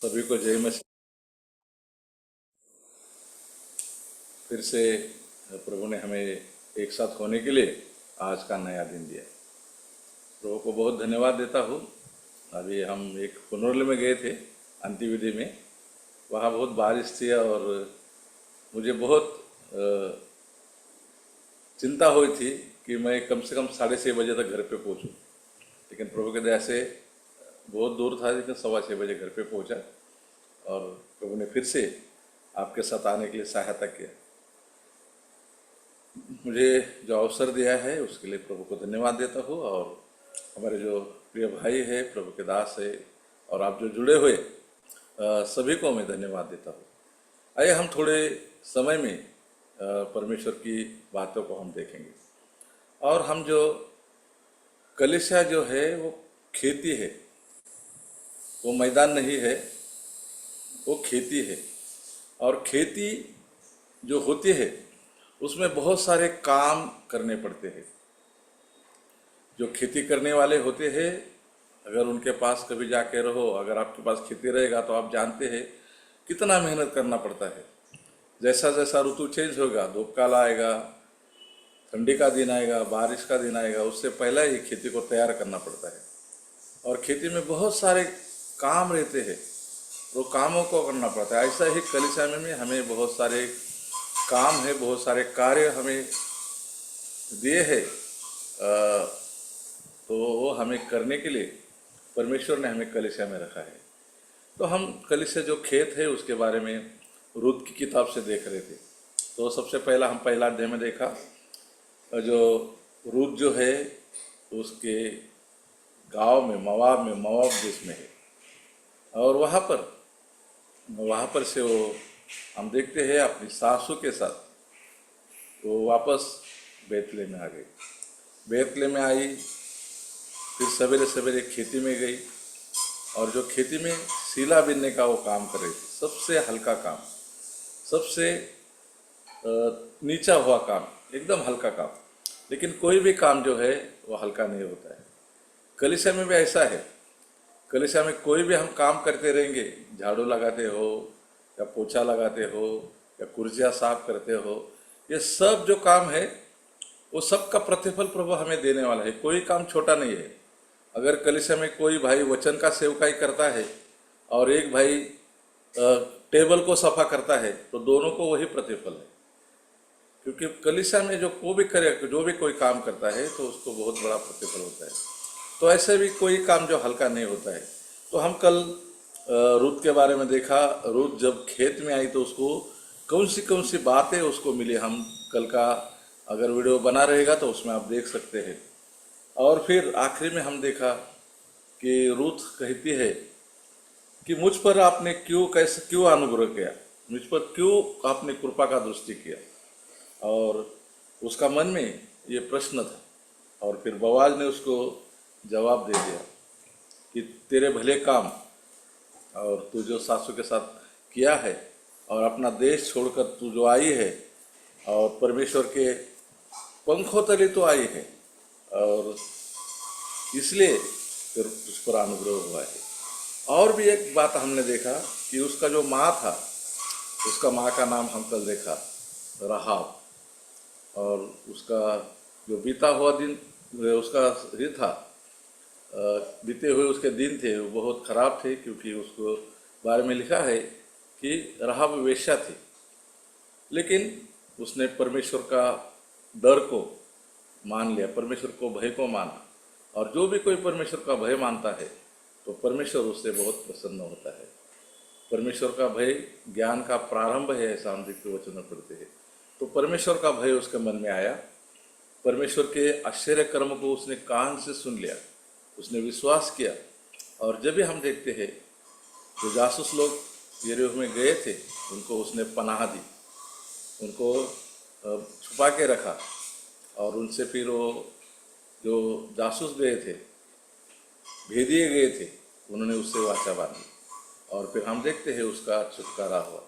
सभी को जय मसीह। फिर से प्रभु ने हमें एक साथ होने के लिए आज का नया दिन दिया। प्रभु को बहुत धन्यवाद देता हूँ। अभी हम एक पुनर्ल में गए थे अंत्यविधि में। वहाँ बहुत बारिश थी और मुझे बहुत चिंता हुई थी कि मैं कम से कम 6:30 बजे तक घर पे पहुँचूँ, लेकिन प्रभु के दया से बहुत दूर था, लेकिन 6:15 बजे घर पे पहुँचा और प्रभु ने फिर से आपके साथ आने के लिए सहायता किया। मुझे जो अवसर दिया है उसके लिए प्रभु को धन्यवाद देता हूँ। और हमारे जो प्रिय भाई है, प्रभु के दास है, और आप जो जुड़े हुए सभी को मैं धन्यवाद देता हूँ। आइए हम थोड़े समय में परमेश्वर की बातों को हम देखेंगे। और हम जो कलीसिया जो है वो खेती है, वो मैदान नहीं है, वो खेती है। और खेती जो होती है उसमें बहुत सारे काम करने पड़ते हैं। जो खेती करने वाले होते हैं, अगर उनके पास कभी जाके रहो, अगर आपके पास खेती रहेगा तो आप जानते हैं कितना मेहनत करना पड़ता है। जैसा जैसा ऋतु चेंज होगा, धूप काल आएगा, ठंडी का दिन आएगा, बारिश का दिन आएगा, उससे पहले ही खेती को तैयार करना पड़ता है। और खेती में बहुत सारे काम रहते हैं, तो कामों को करना पड़ता है। ऐसा ही कलीसिया में हमें बहुत सारे काम है, बहुत सारे कार्य हमें दिए हैं, तो वो हमें करने के लिए परमेश्वर ने हमें कलीसिया में रखा है। तो हम कलीसिया जो खेत है उसके बारे में रूत की किताब से देख रहे थे। तो सबसे पहला हम पहला अध्याय में देखा, जो रूत जो है उसके गांव में, मवाब देश में है। और वहाँ पर से वो हम देखते हैं अपनी सासू के साथ वो वापस बैतले में आ गई। बैतले में आई, फिर सवेरे सवेरे खेती में गई, और जो खेती में सीला बिनने का वो काम कर रही थी। सबसे हल्का काम, सबसे नीचा हुआ काम, एकदम हल्का काम। लेकिन कोई भी काम जो है वो हल्का नहीं होता है। कलीसिया में भी ऐसा है। कलीसिया में कोई भी हम काम करते रहेंगे, झाड़ू लगाते हो या पोछा लगाते हो या कुर्सियाँ साफ करते हो, ये सब जो काम है वो सब का प्रतिफल प्रभु हमें देने वाला है। कोई काम छोटा नहीं है। अगर कलीसिया में कोई भाई वचन का सेवकाई करता है और एक भाई टेबल को सफा करता है, तो दोनों को वही प्रतिफल है। क्योंकि कलीसिया में जो भी कोई काम करता है तो उसको बहुत बड़ा प्रतिफल होता है। तो ऐसे भी कोई काम जो हल्का नहीं होता है। तो हम कल रूत के बारे में देखा। रूत जब खेत में आई तो उसको कौन सी बातें उसको मिली, हम कल का अगर वीडियो बना रहेगा तो उसमें आप देख सकते हैं। और फिर आखिरी में हम देखा कि रूत कहती है कि मुझ पर आपने क्यों अनुग्रह किया, मुझ पर क्यों आपने कृपा का दृष्टि किया। और उसका मन में ये प्रश्न था। और फिर बोआज ने उसको जवाब दे दिया कि तेरे भले काम और तू जो सासू के साथ किया है और अपना देश छोड़कर तू जो आई है और परमेश्वर के पंखों तले तो आई है, और इसलिए फिर उस पर अनुग्रह हुआ है। और भी एक बात हमने देखा कि उसका जो माँ था, उसका माँ का नाम हम कल देखा, राहाब। और उसका जो बीता हुआ दिन, उसका ये था, बीते हुए उसके दिन थे वो बहुत ख़राब थे। क्योंकि उसको बारे में लिखा है कि राहाब वेश्या थी, लेकिन उसने परमेश्वर का डर को मान लिया, परमेश्वर को भय को माना। और जो भी कोई परमेश्वर का भय मानता है तो परमेश्वर उससे बहुत प्रसन्न होता है। परमेश्वर का भय ज्ञान का प्रारंभ है, ऐसा हम दिव्य वचन में पढ़ते हैं। तो परमेश्वर का भय उसके मन में आया। परमेश्वर के आश्चर्य कर्म को उसने कान से सुन लिया, उसने विश्वास किया। और जब भी हम देखते हैं जो जासूस लोग यरीहो में गए थे, उनको उसने पनाह दी, उनको छुपा के रखा। और उनसे फिर वो जो जासूस गए थे, भेदिए गए थे, उन्होंने उससे वाचा बांधी। और फिर हम देखते हैं उसका छुटकारा हुआ।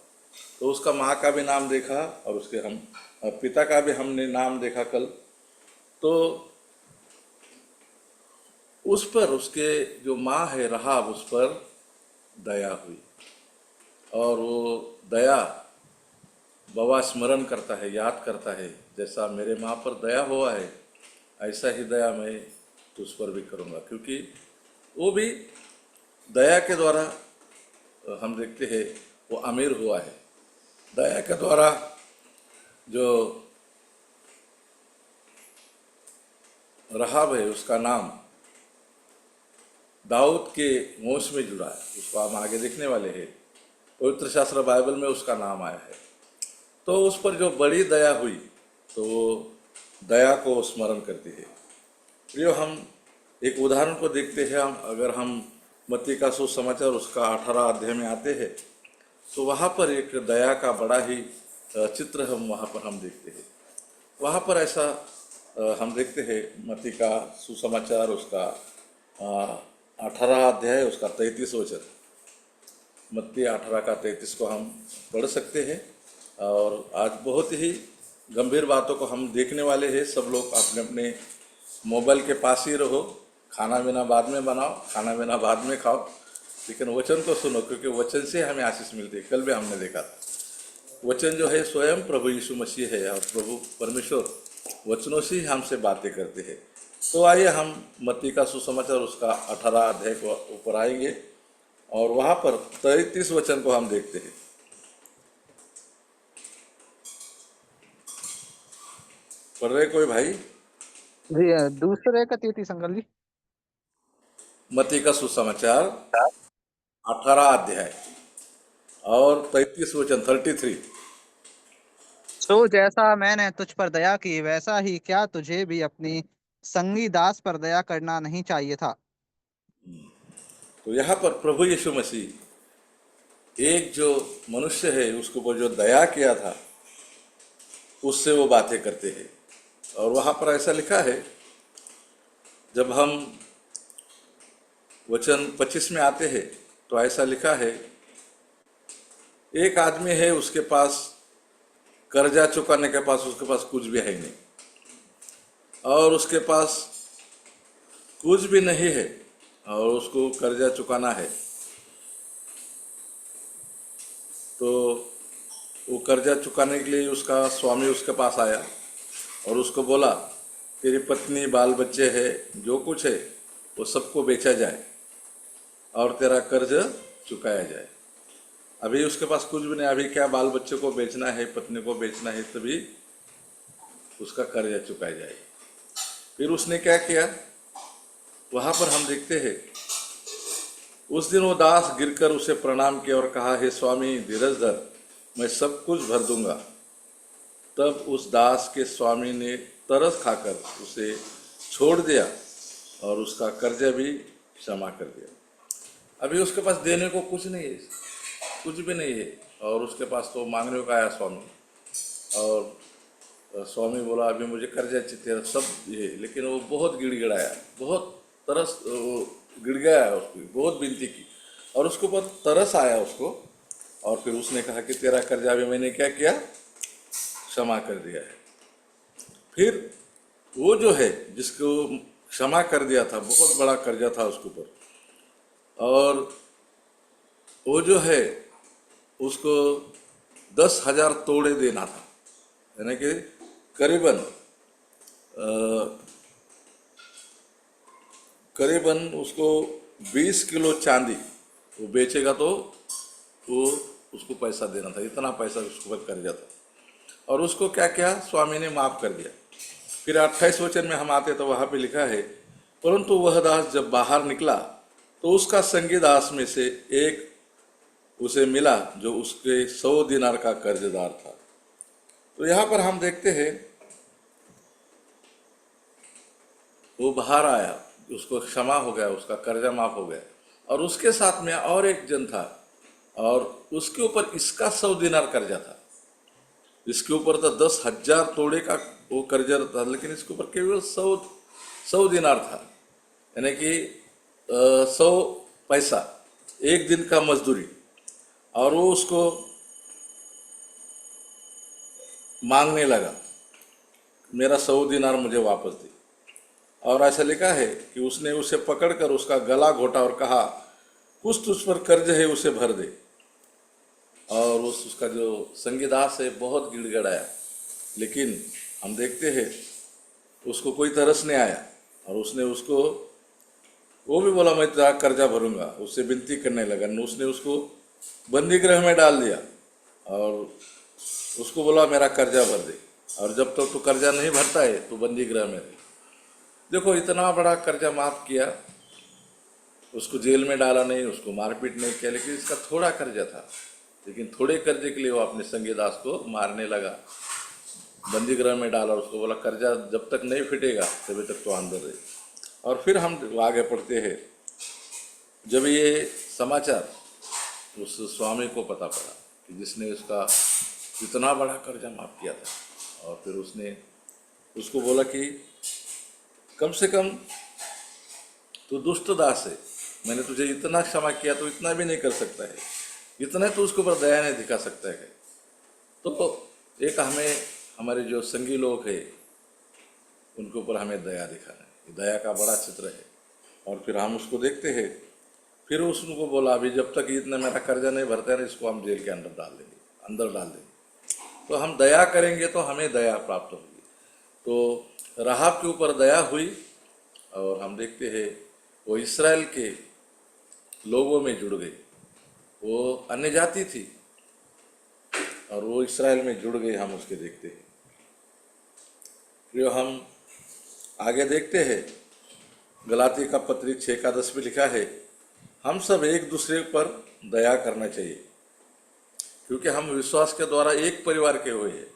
तो उसका माँ का भी नाम देखा और उसके हम पिता का भी हमने नाम देखा कल। तो उस पर, उसके जो माँ है राहाब, उस पर दया हुई। और वो दया बाबा स्मरण करता है, याद करता है, जैसा मेरे माँ पर दया हुआ है ऐसा ही दया मैं तुझ पर भी करूँगा। क्योंकि वो भी दया के द्वारा हम देखते हैं वो अमीर हुआ है। दया के द्वारा जो रहाब है उसका नाम दाऊद के वंश में जुड़ा है, उसको हम आगे देखने वाले हैं। पवित्र शास्त्र बाइबल में उसका नाम आया है। तो उस पर जो बड़ी दया हुई तो वो दया को स्मरण करती है। प्रियो, हम एक उदाहरण को देखते हैं। अगर हम मत्ती का सुसमाचार उसका 18 अध्याय में आते हैं तो वहाँ पर एक दया का बड़ा ही चित्र हम वहाँ पर हम देखते हैं। वहाँ पर ऐसा हम देखते हैं, मत्ती का सुसमाचार उसका 18 अध्याय उसका 33 वचन, मत्ती 18 का 33 को हम पढ़ सकते हैं। और आज बहुत ही गंभीर बातों को हम देखने वाले हैं। सब लोग अपने अपने मोबाइल के पास ही रहो, खाना पीना बाद में बनाओ, खाना पीना बाद में खाओ, लेकिन वचन को सुनो, क्योंकि वचन से हमें आशीष मिलती है। कल भी हमने देखा था, वचन जो है स्वयं प्रभु यीशु मसीह है और प्रभु परमेश्वर वचनों से ही हमसे बातें करते हैं। तो आइए हम मत्ती का सुसमाचार उसका 18 अध्याय को ऊपर आएंगे और वहाँ पर 33 वचन को हम देखते हैं। पढ़ रहे कोई भाई? जी दूसरे का 33 अंकल जी। मत्ती का सुसमाचार 18 अध्याय और 33 वचन 33। सो जैसा मैंने तुझ पर दया की वैसा ही क्या तुझे भी अपनी संगी दास पर दया करना नहीं चाहिए था। तो यहाँ पर प्रभु यीशु मसीह एक जो मनुष्य है उसको ऊपर जो दया किया था उससे वो बातें करते हैं। और वहाँ पर ऐसा लिखा है, जब हम वचन 25 में आते हैं तो ऐसा लिखा है, एक आदमी है उसके पास कर्जा चुकाने के पास उसके पास कुछ भी है नहीं, और उसके पास कुछ भी नहीं है और उसको कर्जा चुकाना है। तो वो कर्जा चुकाने के लिए उसका स्वामी उसके पास आया और उसको बोला, तेरी पत्नी बाल बच्चे है, जो कुछ है वो सबको बेचा जाए और तेरा कर्ज चुकाया जाए। अभी उसके पास कुछ भी नहीं, अभी क्या बाल बच्चे को बेचना है, पत्नी को बेचना है, तभी उसका कर्ज चुकाया जाए। फिर उसने क्या किया, वहाँ पर हम देखते हैं, उस दिन वो दास गिरकर उसे प्रणाम किया और कहा, हे स्वामी धीरज धर, मैं सब कुछ भर दूंगा। तब उस दास के स्वामी ने तरस खाकर उसे छोड़ दिया और उसका कर्जा भी क्षमा कर दिया। अभी उसके पास देने को कुछ नहीं है, कुछ भी नहीं है, और उसके पास तो मांगने को आया स्वामी। और स्वामी बोला, अभी मुझे कर्जा तेरा सब ये, लेकिन वो बहुत गिड़गिड़ाया, बहुत तरस, गिड़गिड़ाया, उसकी बहुत विनती की और उसके ऊपर तरस आया उसको। और फिर उसने कहा कि तेरा कर्जा भी मैंने क्या किया, क्षमा कर दिया है। फिर वो जो है जिसको क्षमा कर दिया था, बहुत बड़ा कर्जा था उसके ऊपर, और वो जो है उसको 10,000 तोड़े देना था, यानी कि करीबन उसको 20 किलो चांदी वो बेचेगा तो वो उसको पैसा देना था, इतना पैसा उसको ऊपर कर्जा था। और उसको क्या क्या स्वामी ने माफ़ कर दिया। फिर 28 वचन में हम आते तो वहाँ पे लिखा है, परंतु वह दास जब बाहर निकला तो उसका संगी दास में से एक उसे मिला जो उसके 100 दिनार का कर्जदार था। तो यहाँ पर हम देखते हैं वो बाहर आया, उसको क्षमा हो गया, उसका कर्जा माफ हो गया, और उसके साथ में और एक जन था और उसके ऊपर इसका 100 दिनार कर्जा था। इसके ऊपर तो 10,000 तोड़े का वो कर्जा था, लेकिन इसके ऊपर केवल 100 दिनार था, यानी कि 100 पैसा, एक दिन का मजदूरी। और वो उसको मांगने लगा, मेरा 100 दिनार मुझे वापस दे। और ऐसा लिखा है कि उसने उसे पकड़कर उसका गला घोटा और कहा, कुछ तुझ पर कर्ज है उसे भर दे। और उसका जो संगीदास है बहुत गिड़गिड़ाया, लेकिन हम देखते हैं उसको कोई तरस नहीं आया, और उसने उसको, वो भी बोला मैं तेरा कर्जा भरूंगा, उससे विनती करने लगा। उसने उसको बंदी गृह में डाल दिया और उसको बोला मेरा कर्जा भर दे, और जब तक तो कर्जा नहीं भरता है तो बंदी गृह में रहे। देखो इतना बड़ा कर्जा माफ किया, उसको जेल में डाला नहीं, उसको मारपीट नहीं किया, लेकिन इसका थोड़ा कर्जा था, लेकिन थोड़े कर्जे के लिए वो अपने संगीदास को मारने लगा, बंदी गृह में डाला। उसको बोला कर्जा जब तक नहीं फिटेगा तभी तक तो अंदर रहे। और फिर हम आगे पढ़ते हैं, जब ये समाचार उस स्वामी को पता पड़ा कि जिसने उसका इतना बड़ा कर्जा माफ किया था, और फिर उसने उसको बोला कि कम से कम तू दुष्ट दास है, मैंने तुझे इतना क्षमा किया तो इतना भी नहीं कर सकता है, इतना तो उसके ऊपर दया नहीं दिखा सकता है। तो एक हमें हमारे जो संगी लोग हैं उनके ऊपर हमें दया दिखाना है, दया का बड़ा चित्र है। और फिर हम उसको देखते हैं, फिर उसको बोला अभी जब तक इतना मेरा कर्जा नहीं भरता है ना, इसको हम जेल के अंदर डाल देंगे। तो हम दया करेंगे तो हमें दया प्राप्त होगी। तो राहाब के ऊपर दया हुई, और हम देखते हैं वो इस्राएल के लोगों में जुड़ गई। वो अन्य जाति थी और वो इस्राएल में जुड़ गए, हम उसके देखते हैं। फिर हम आगे देखते हैं, गलाती का पत्री 6:10 में लिखा है, हम सब एक दूसरे पर दया करना चाहिए, क्योंकि हम विश्वास के द्वारा एक परिवार के हुए हैं,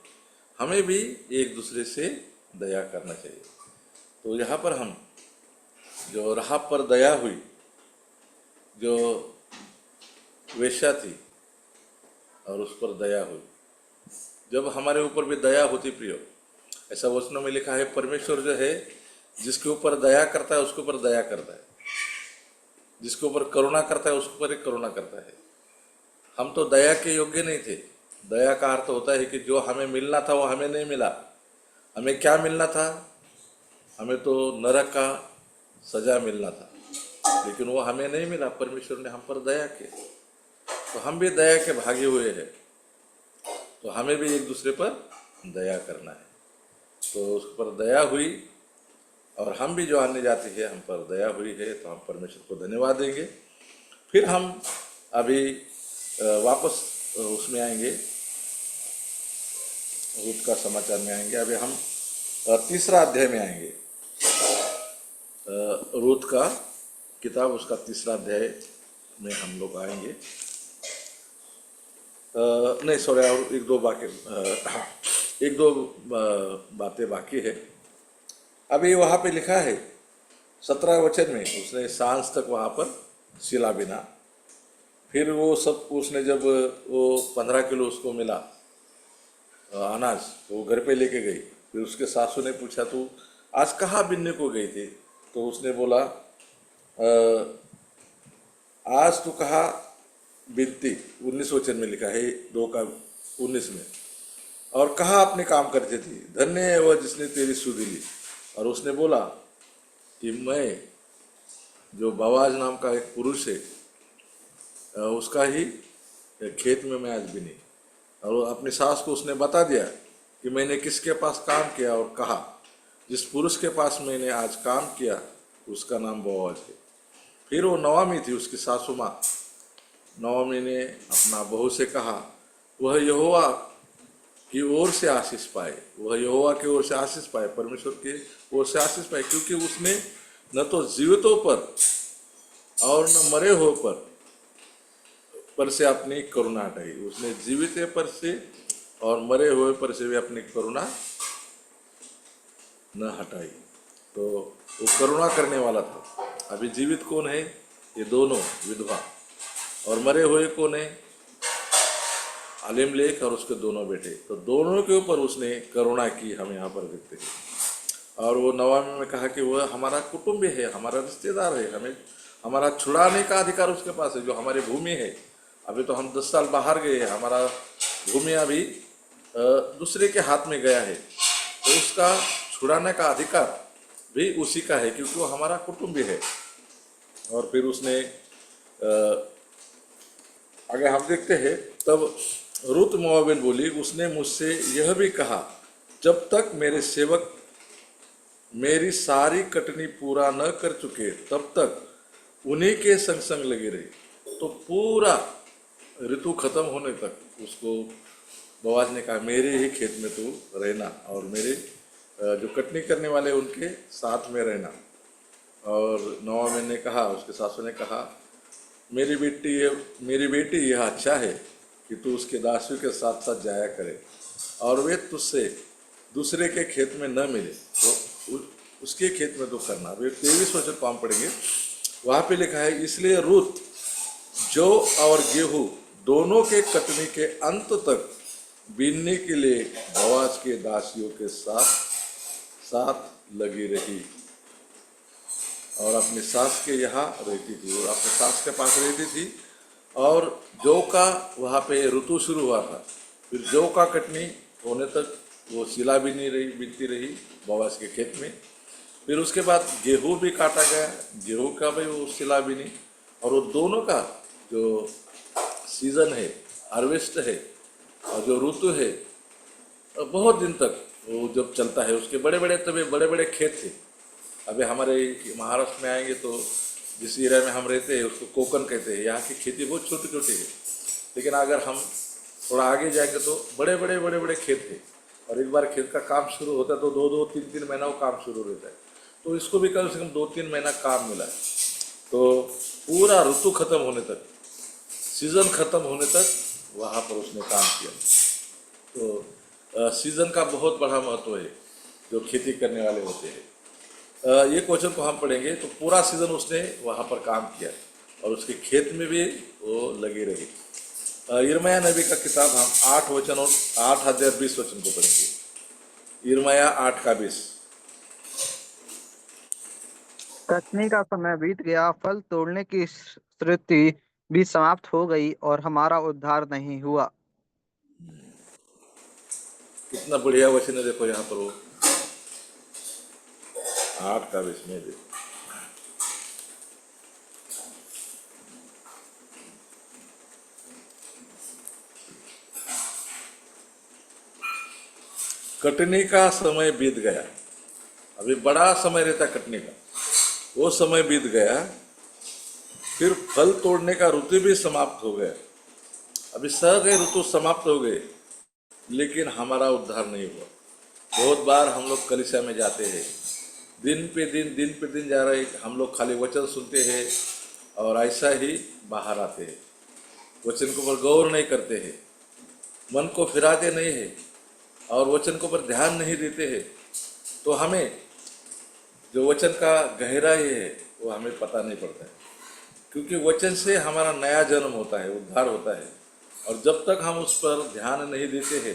हमें भी एक दूसरे से दया करना चाहिए। तो यहाँ पर हम जो राहाब पर दया हुई, जो वेश्या थी और उस पर दया हुई, जब हमारे ऊपर भी दया होती प्रियो, ऐसा वचनों में लिखा है परमेश्वर जो है जिसके ऊपर दया करता है उसके ऊपर दया करता है, जिसके ऊपर करुणा करता है उसके ऊपर एक करुणा करता है। हम तो दया के योग्य नहीं थे। दया का अर्थ होता है कि जो हमें मिलना था वो हमें नहीं मिला। हमें क्या मिलना था? हमें तो नरक का सजा मिलना था, लेकिन वो हमें नहीं मिला। परमेश्वर ने हम पर दया की, तो हम भी दया के भागी हुए हैं, तो हमें भी एक दूसरे पर दया करना है। तो उस पर दया हुई, और हम भी जो अन्य जाति है हम पर दया हुई है, तो हम परमेश्वर को धन्यवाद देंगे। फिर हम अभी वापस उसमें आएंगे, रूत का समाचार में आएंगे। अभी हम तीसरा अध्याय में आएंगे, रूत का किताब उसका तीसरा अध्याय में हम लोग आएंगे। नहीं सॉरी, और एक दो बातें बाकी है। अभी वहाँ पे लिखा है 17 वचन में, उसने सांझ तक वहाँ पर सिला बिना। फिर वो सब उसने जब वो 15 किलो उसको मिला अनाज, तो वो घर पे लेके गई। फिर उसके सासू ने पूछा तू आज कहाँ बिनने को गई थी? तो उसने बोला आज तू कहाँ बिनती, 19 वचन में लिखा है 2:19 में, और कहाँ अपने काम करती थी, धन्य है वह जिसने तेरी सुधि ली। और उसने बोला कि मैं जो बवाज नाम का एक पुरुष है उसका ही खेत में मैं आज बिनी। और अपनी सास को उसने बता दिया कि मैंने किसके पास काम किया, और कहा जिस पुरुष के पास मैंने आज काम किया उसका नाम बोआज है। फिर वो नवामी थी, उसकी सासू माँ नवामी ने अपना बहू से कहा वह यहोवा की ओर से आशीष पाए, वह यहोवा की ओर से आशीष पाए, परमेश्वर की ओर से आशीष पाए, क्योंकि उसने न तो जीवितों पर और न मरे हो पर से अपनी करुणा हटाई। उसने जीवित पर से और मरे हुए पर से भी अपनी करुणा न हटाई। तो वो करुणा करने वाला था। अभी जीवित कौन है? ये दोनों विधवा। और मरे हुए कौन है? अलीमेलेक और उसके दोनों बेटे। तो दोनों के ऊपर उसने करुणा की, हम यहाँ पर देखते हैं। और वो नवामी में कहा कि वह हमारा कुटुंब है, हमारा रिश्तेदार है, हमें हमारा छुड़ाने का अधिकार उसके पास है, जो हमारी भूमि है। अभी तो हम 10 साल बाहर गए, हमारा भूमि अभी दूसरे के हाथ में गया है, तो उसका छुड़ाने का अधिकार भी उसी का है, क्योंकि वो हमारा कुटुंब है। और फिर उसने आगे हम देखते हैं, तब रुत मोआबिन बोली, उसने मुझसे यह भी कहा, जब तक मेरे सेवक मेरी सारी कटनी पूरा न कर चुके तब तक उन्हीं के संग संग लगी रही। तो पूरा ऋतु खत्म होने तक उसको बोआज ने कहा, मेरे ही खेत में तू रहना और मेरे जो कटनी करने वाले उनके साथ में रहना। और नोआमी ने कहा, उसके सासू ने कहा, मेरी बेटी यह अच्छा है कि तू उसके दासियों के साथ साथ जाया करे और वे तुझसे दूसरे के खेत में न मिले तो उसके खेत में तो करना। वे 23 वचन को हम पढ़ेंगे, वहाँ पे लिखा है, इसलिए रुत जौ और गेहूं दोनों के कटनी के अंत तक बीनने के लिए बोआज के दासियों के साथ साथ लगी रही और अपनी सास के यहाँ रहती थी और अपने सास के पास रहती थी। और जौ का वहाँ पे ऋतु शुरू हुआ था, फिर जौ का कटनी होने तक वो सिला भी नहीं रही, बीनती रही बोआज के खेत में। फिर उसके बाद गेहूं भी काटा गया, गेहूं का भी वो सिला भी नहीं। और वो दोनों का जो सीजन है, हार्वेस्ट है और जो ऋतु है, बहुत दिन तक वो जब चलता है। उसके बड़े बड़े खेत थे। अभी हमारे महाराष्ट्र में आएंगे तो जिस एरिया में हम रहते हैं उसको कोकन कहते हैं। यहाँ की खेती बहुत छोटी छोटी है, लेकिन अगर हम थोड़ा आगे जाएंगे तो बड़े खेत थे। और एक बार खेत का काम शुरू होता है तो 2-3 महीना वो काम शुरू रहता है। तो इसको भी कम से कम 2-3 महीना काम मिला है। तो पूरा ऋतु खत्म होने तक, सीजन खत्म होने तक वहाँ पर उसने काम किया। तो सीजन का बहुत बड़ा महत्व है जो खेती करने वाले होते हैं। एक वचन को हम पढ़ेंगे तो पूरा सीजन उसने वहाँ पर काम किया और उसके खेत में भी वो लगी रही। यिर्मयाह नबी का किताब हम 8 वचन और 8 अध्याय 20 वचन को पढ़ेंगे। यिर्मयाह 8:20। कटनी का समय बीत गया, फल तोड़ने की स्थिति भी समाप्त हो गई और हमारा उद्धार नहीं हुआ। कितना बढ़िया वचन है, देखो यहाँ पर वो 8:20 में देखो, कटनी का समय बीत गया। अभी बड़ा समय रहता कटनी का, वो समय बीत गया। फिर फल तोड़ने का ऋतु भी समाप्त हो गया। अभी सारे ऋतु समाप्त हो गए, लेकिन हमारा उद्धार नहीं हुआ। बहुत बार हम लोग कलीसिया में जाते हैं, दिन पे दिन जा रहे, हम लोग खाली वचन सुनते हैं और ऐसा ही बाहर आते हैं। वचन के ऊपर गौर नहीं करते हैं, मन को फिराते नहीं है और वचन के ऊपर ध्यान नहीं देते हैं। तो हमें जो वचन का गहराई है वो हमें पता नहीं पड़ता है, क्योंकि वचन से हमारा नया जन्म होता है, उद्धार होता है। और जब तक हम उस पर ध्यान नहीं देते हैं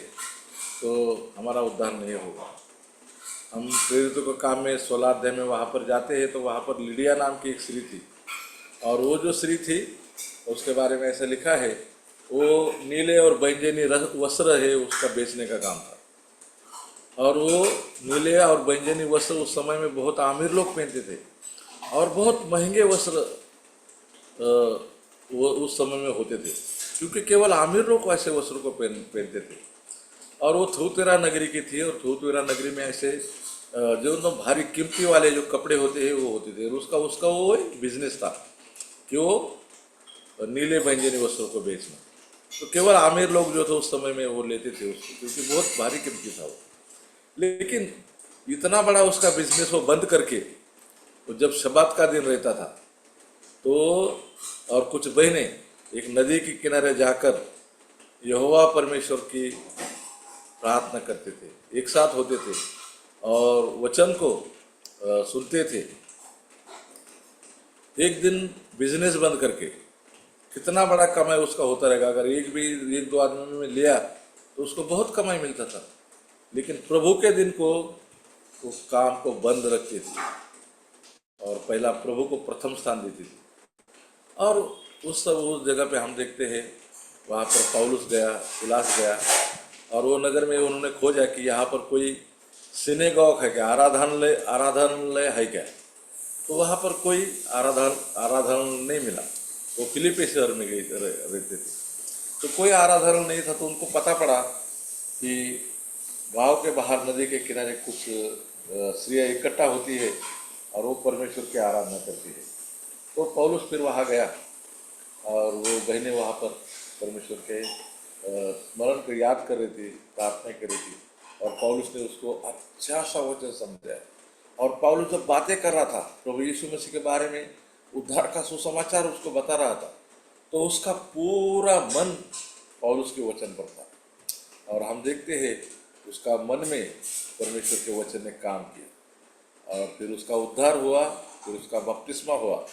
तो हमारा उद्धार नहीं होगा। हम प्रेरितों के काम में 16 अध्याय में वहाँ पर जाते हैं तो वहाँ पर लिडिया नाम की एक स्त्री थी। और वो जो स्त्री थी उसके बारे में ऐसा लिखा है, वो नीले और बैंगनी वस्त्र है उसका बेचने का काम था। और वो नीले और बैंगनी वस्त्र उस समय में बहुत अमीर लोग पहनते थे और बहुत महंगे वस्त्र वो उस समय में होते थे, क्योंकि केवल अमीर लोग ऐसे वस्त्रों को पहनते थे। और वो थूतेरा नगरी की थी और थूतेरा नगरी में ऐसे जो ना भारी कीमती वाले जो कपड़े होते हैं वो होते थे। उसका वो एक बिजनेस था कि वो नीले बैंगनी वस्त्रों को बेचना। तो केवल आमिर लोग जो थे उस समय में वो लेते थे उसको, क्योंकि बहुत भारी कीमती था वो। लेकिन इतना बड़ा उसका बिजनेस वो बंद करके, वो जब शबात का दिन रहता था तो और कुछ बहनें एक नदी के किनारे जाकर यहोवा परमेश्वर की प्रार्थना करते थे, एक साथ होते थे और वचन को सुनते थे। एक दिन बिजनेस बंद करके कितना बड़ा कमाई उसका होता रहेगा। अगर एक दो आदमी में लिया तो उसको बहुत कमाई मिलता था, लेकिन प्रभु के दिन को उस काम को बंद रखती थी और पहला प्रभु को प्रथम स्थान देती थी। और उस जगह पे हम देखते हैं, वहाँ पर पौलुस गया, सिलास गया और वो नगर में उन्होंने खोजा कि यहाँ पर कोई सिनेगॉग है क्या, आराधनालय है क्या। तो वहाँ पर कोई आराधनालय नहीं मिला। वो फिलिपी शहर में रहते थे। तो कोई आरा धर्म नहीं था, तो उनको पता पड़ा कि गांव के बाहर नदी के किनारे कुछ स्त्रियाँ इकट्ठा होती है और वो परमेश्वर की आराधना करती है। तो पौलुस फिर वहाँ गया और वो बहनें वहाँ पर परमेश्वर के स्मरण को याद कर रही थी, प्रार्थना कर रही थी, और पौलुस ने उसको अच्छा सा वचन समझाया। और पौलुस जब बातें कर रहा था प्रभु यीशु मसीह के बारे में, उद्धार का सुसमाचार उसको बता रहा था, तो उसका पूरा मन पौलुस के वचन पर था। और हम देखते हैं उसका मन में परमेश्वर के वचन ने काम किया, और फिर उसका उद्धार हुआ, फिर उसका बपतिस्मा हुआ।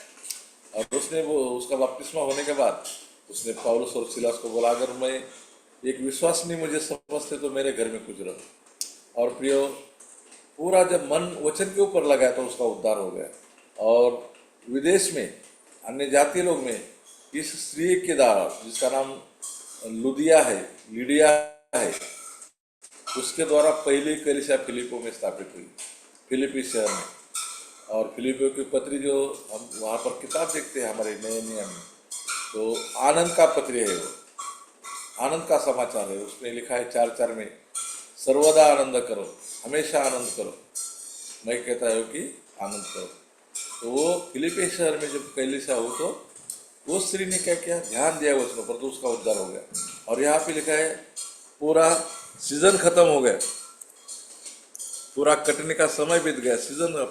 और उसने वो उसका बपतिस्मा होने के बाद उसने पौलुस और सिलास को बोला, अगर मैं एक विश्वास नहीं मुझे समझते तो मेरे घर में कुछ रहो। और प्रियो, पूरा जब मन वचन के ऊपर लगाया तो उसका उद्धार हो गया। और विदेश में अन्य जातीय लोग में इस स्त्री के द्वारा, जिसका नाम लुदिया है, लीडिया है, उसके द्वारा पहली कलीसिया फिलिपो में स्थापित हुई, फिलिपी शहर में। और फिलिपियों की पत्री जो हम वहाँ पर किताब देखते हैं हमारे नए नियम में, तो आनंद का पत्री है, वो आनंद का समाचार है। उसमें लिखा है 4:4 में, सर्वदा आनंद करो, हमेशा आनंद करो, मैं कहता हूँ कि आनंद करो। तो वो फिलिपी शहर में जब कलीसिया हो, तो वो स्त्री ने क्या किया, ध्यान दिया वचनों पर, तो उसका उद्धार हो गया। और यहाँ पे लिखा है पूरा सीजन खत्म हो गया, पूरा कटने का समय बीत गया, सीजन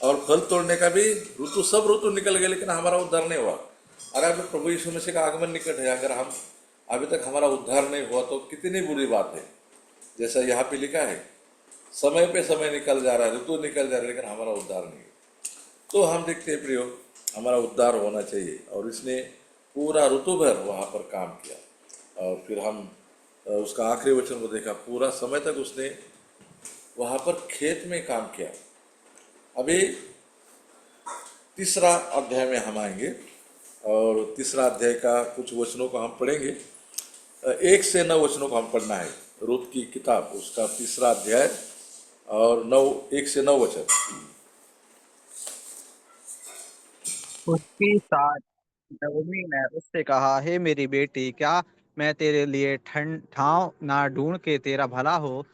और फल तोड़ने का भी ऋतु, सब ऋतु निकल गए, लेकिन हमारा उद्धार नहीं हुआ। अरे अभी प्रभु यीशु मसीह का आगमन निकट है, अगर हम अभी तक हमारा उद्धार नहीं हुआ तो कितनी बुरी बात है। जैसा यहाँ पे लिखा है, समय पे समय निकल जा रहा है, ऋतु निकल जा रहा है, लेकिन हमारा उद्धार नहीं है। तो हम देखते हैं प्रियो, हमारा उद्धार होना चाहिए। और इसने पूरा ऋतु भर वहाँ पर काम किया। और फिर हम उसका आखिरी वचन को देखा, पूरा समय तक उसने वहाँ पर खेत में काम किया। अभी तीसरा अध्याय में हम आएंगे, और तीसरा अध्याय का कुछ वचनों को हम पढ़ेंगे। 1 से 9 वचनों को हम पढ़ना है, रूत की किताब उसका तीसरा अध्याय और 1 से 9 वचन। उसकी साथ नवमी ने उससे कहा, हे मेरी बेटी, क्या मैं तेरे लिए ठंड ठाव ना ढूंढ के तेरा भला हो?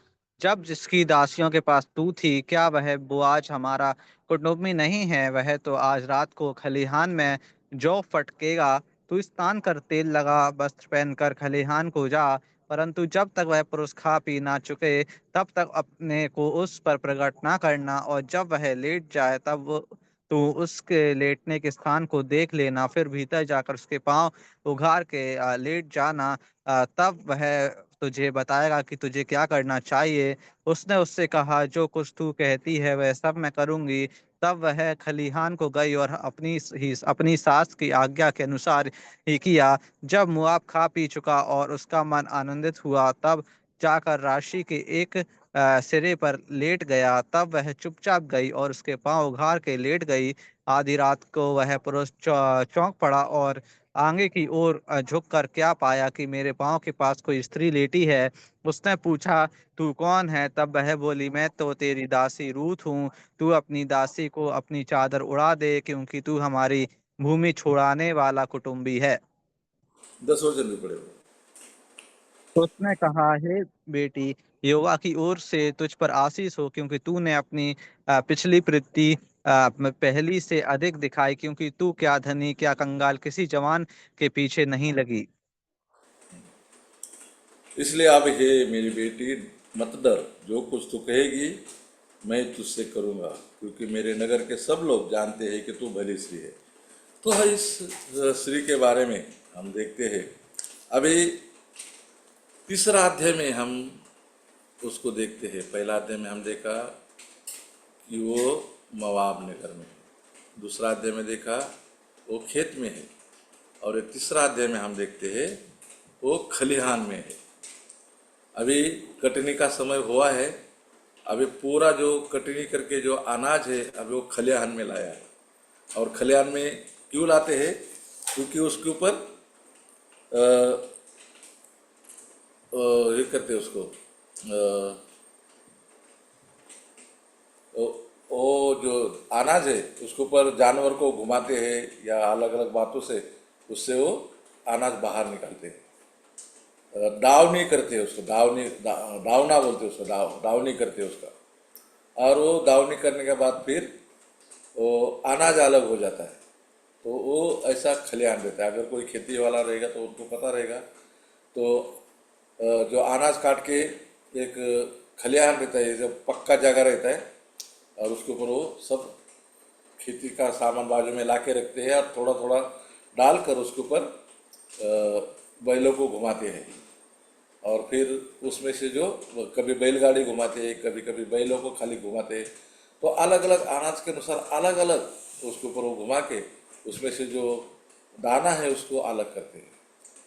जब जिसकी दासियों के पास तू थी, क्या वह बोआज हमारा कुटुम्बी नहीं है? वह तो आज रात को खलिहान में जौ फटकेगा। तू स्नान कर, तेल लगा, वस्त्र पहनकर खलिहान को जा, परंतु जब तक वह पुरुष खा पी ना चुके तब तक अपने को उस पर प्रकट ना करना। और जब वह लेट जाए तब तो उसके लेटने के स्थान को देख लेना, फिर भीतर जाकर उसके पांव उघाड़ के लेट जाना। तब वह तुझे बताएगा कि तुझे क्या करना चाहिए। उसने उससे कहा, जो कुछ तू कहती है वह सब मैं करूंगी। तब वह खलिहान को गई और अपनी सास की आज्ञा के अनुसार ही किया। जब मुआब खा पी चुका और उसका मन आनंदित हुआ, तब जाकर राशि के एक सिरे पर लेट गया। तब वह चुपचाप गई और उसके पांव उघाड़ के लेट गई। आधी रात को वह पुरुष चौंक पड़ा और आगे की ओर झुककर क्या पाया कि मेरे पांव के पास कोई स्त्री लेटी है। उसने पूछा, तू कौन है? तब वह बोली, मैं तो तेरी दासी रूथ हूँ। तू अपनी दासी को अपनी चादर उड़ा दे, क्योंकि तू हमारी भूमि छुड़ाने वाला कुटुंबी है। 10 वचन भी पढ़े हुए। तो उसने कहा, हे बेटी, यहोवा की ओर से तुझ पर आशीष हो, क्योंकि तूने अपनी पिछली प्रीति पहली से अधिक दिखाई, क्योंकि तू क्या धनी क्या कंगाल किसी जवान के पीछे नहीं लगी। इसलिए अब हे मेरी बेटी, मत डर, जो कुछ तू कहेगी मैं तुझसे करूँगा, क्योंकि मेरे नगर के सब लोग जानते हैं कि तू भली स्त्री है। तो इस स्त्री के बारे में हम देखते हैं। अभी तीसरा अध्याय में हम उसको देखते हैं। पहला अध्याय में हम देखा कि वो मवाब नगर में है, दूसरा अध्याय में देखा वो खेत में है, और ये तीसरा अध्याय में हम देखते हैं वो खलिहान में है। अभी कटनी का समय हुआ है। अभी पूरा जो कटनी करके जो अनाज है अभी वो खलिहान में लाया है। और खलिहान में क्यों लाते हैं? क्योंकि उसके ऊपर ये करते हैं उसको, वो वो जो अनाज है उसके ऊपर जानवर को घुमाते हैं या अलग अलग बातों से उससे वो अनाज बाहर निकालते हैं। दाव नहीं करते उसको, दावना बोलते उसको, दाव नहीं करते उसका। और वो दावनी करने के बाद फिर वो अनाज अलग हो जाता है। तो वो ऐसा खलिहान देता है। अगर कोई खेती वाला रहेगा तो उनको पता रहेगा। तो जो अनाज काट के एक खलिहान रहता है, जो पक्का जगह रहता है, और उसके ऊपर वो सब खेती का सामान बाजू में ला के रखते हैं और थोड़ा थोड़ा डालकर उसके ऊपर बैलों को घुमाते हैं। और फिर उसमें से जो कभी बैलगाड़ी घुमाते हैं, कभी कभी बैलों को खाली घुमाते हैं। तो अलग अलग अनाज के अनुसार अलग अलग उसके ऊपर वो घुमा के उसमें से जो दाना है उसको अलग करते हैं।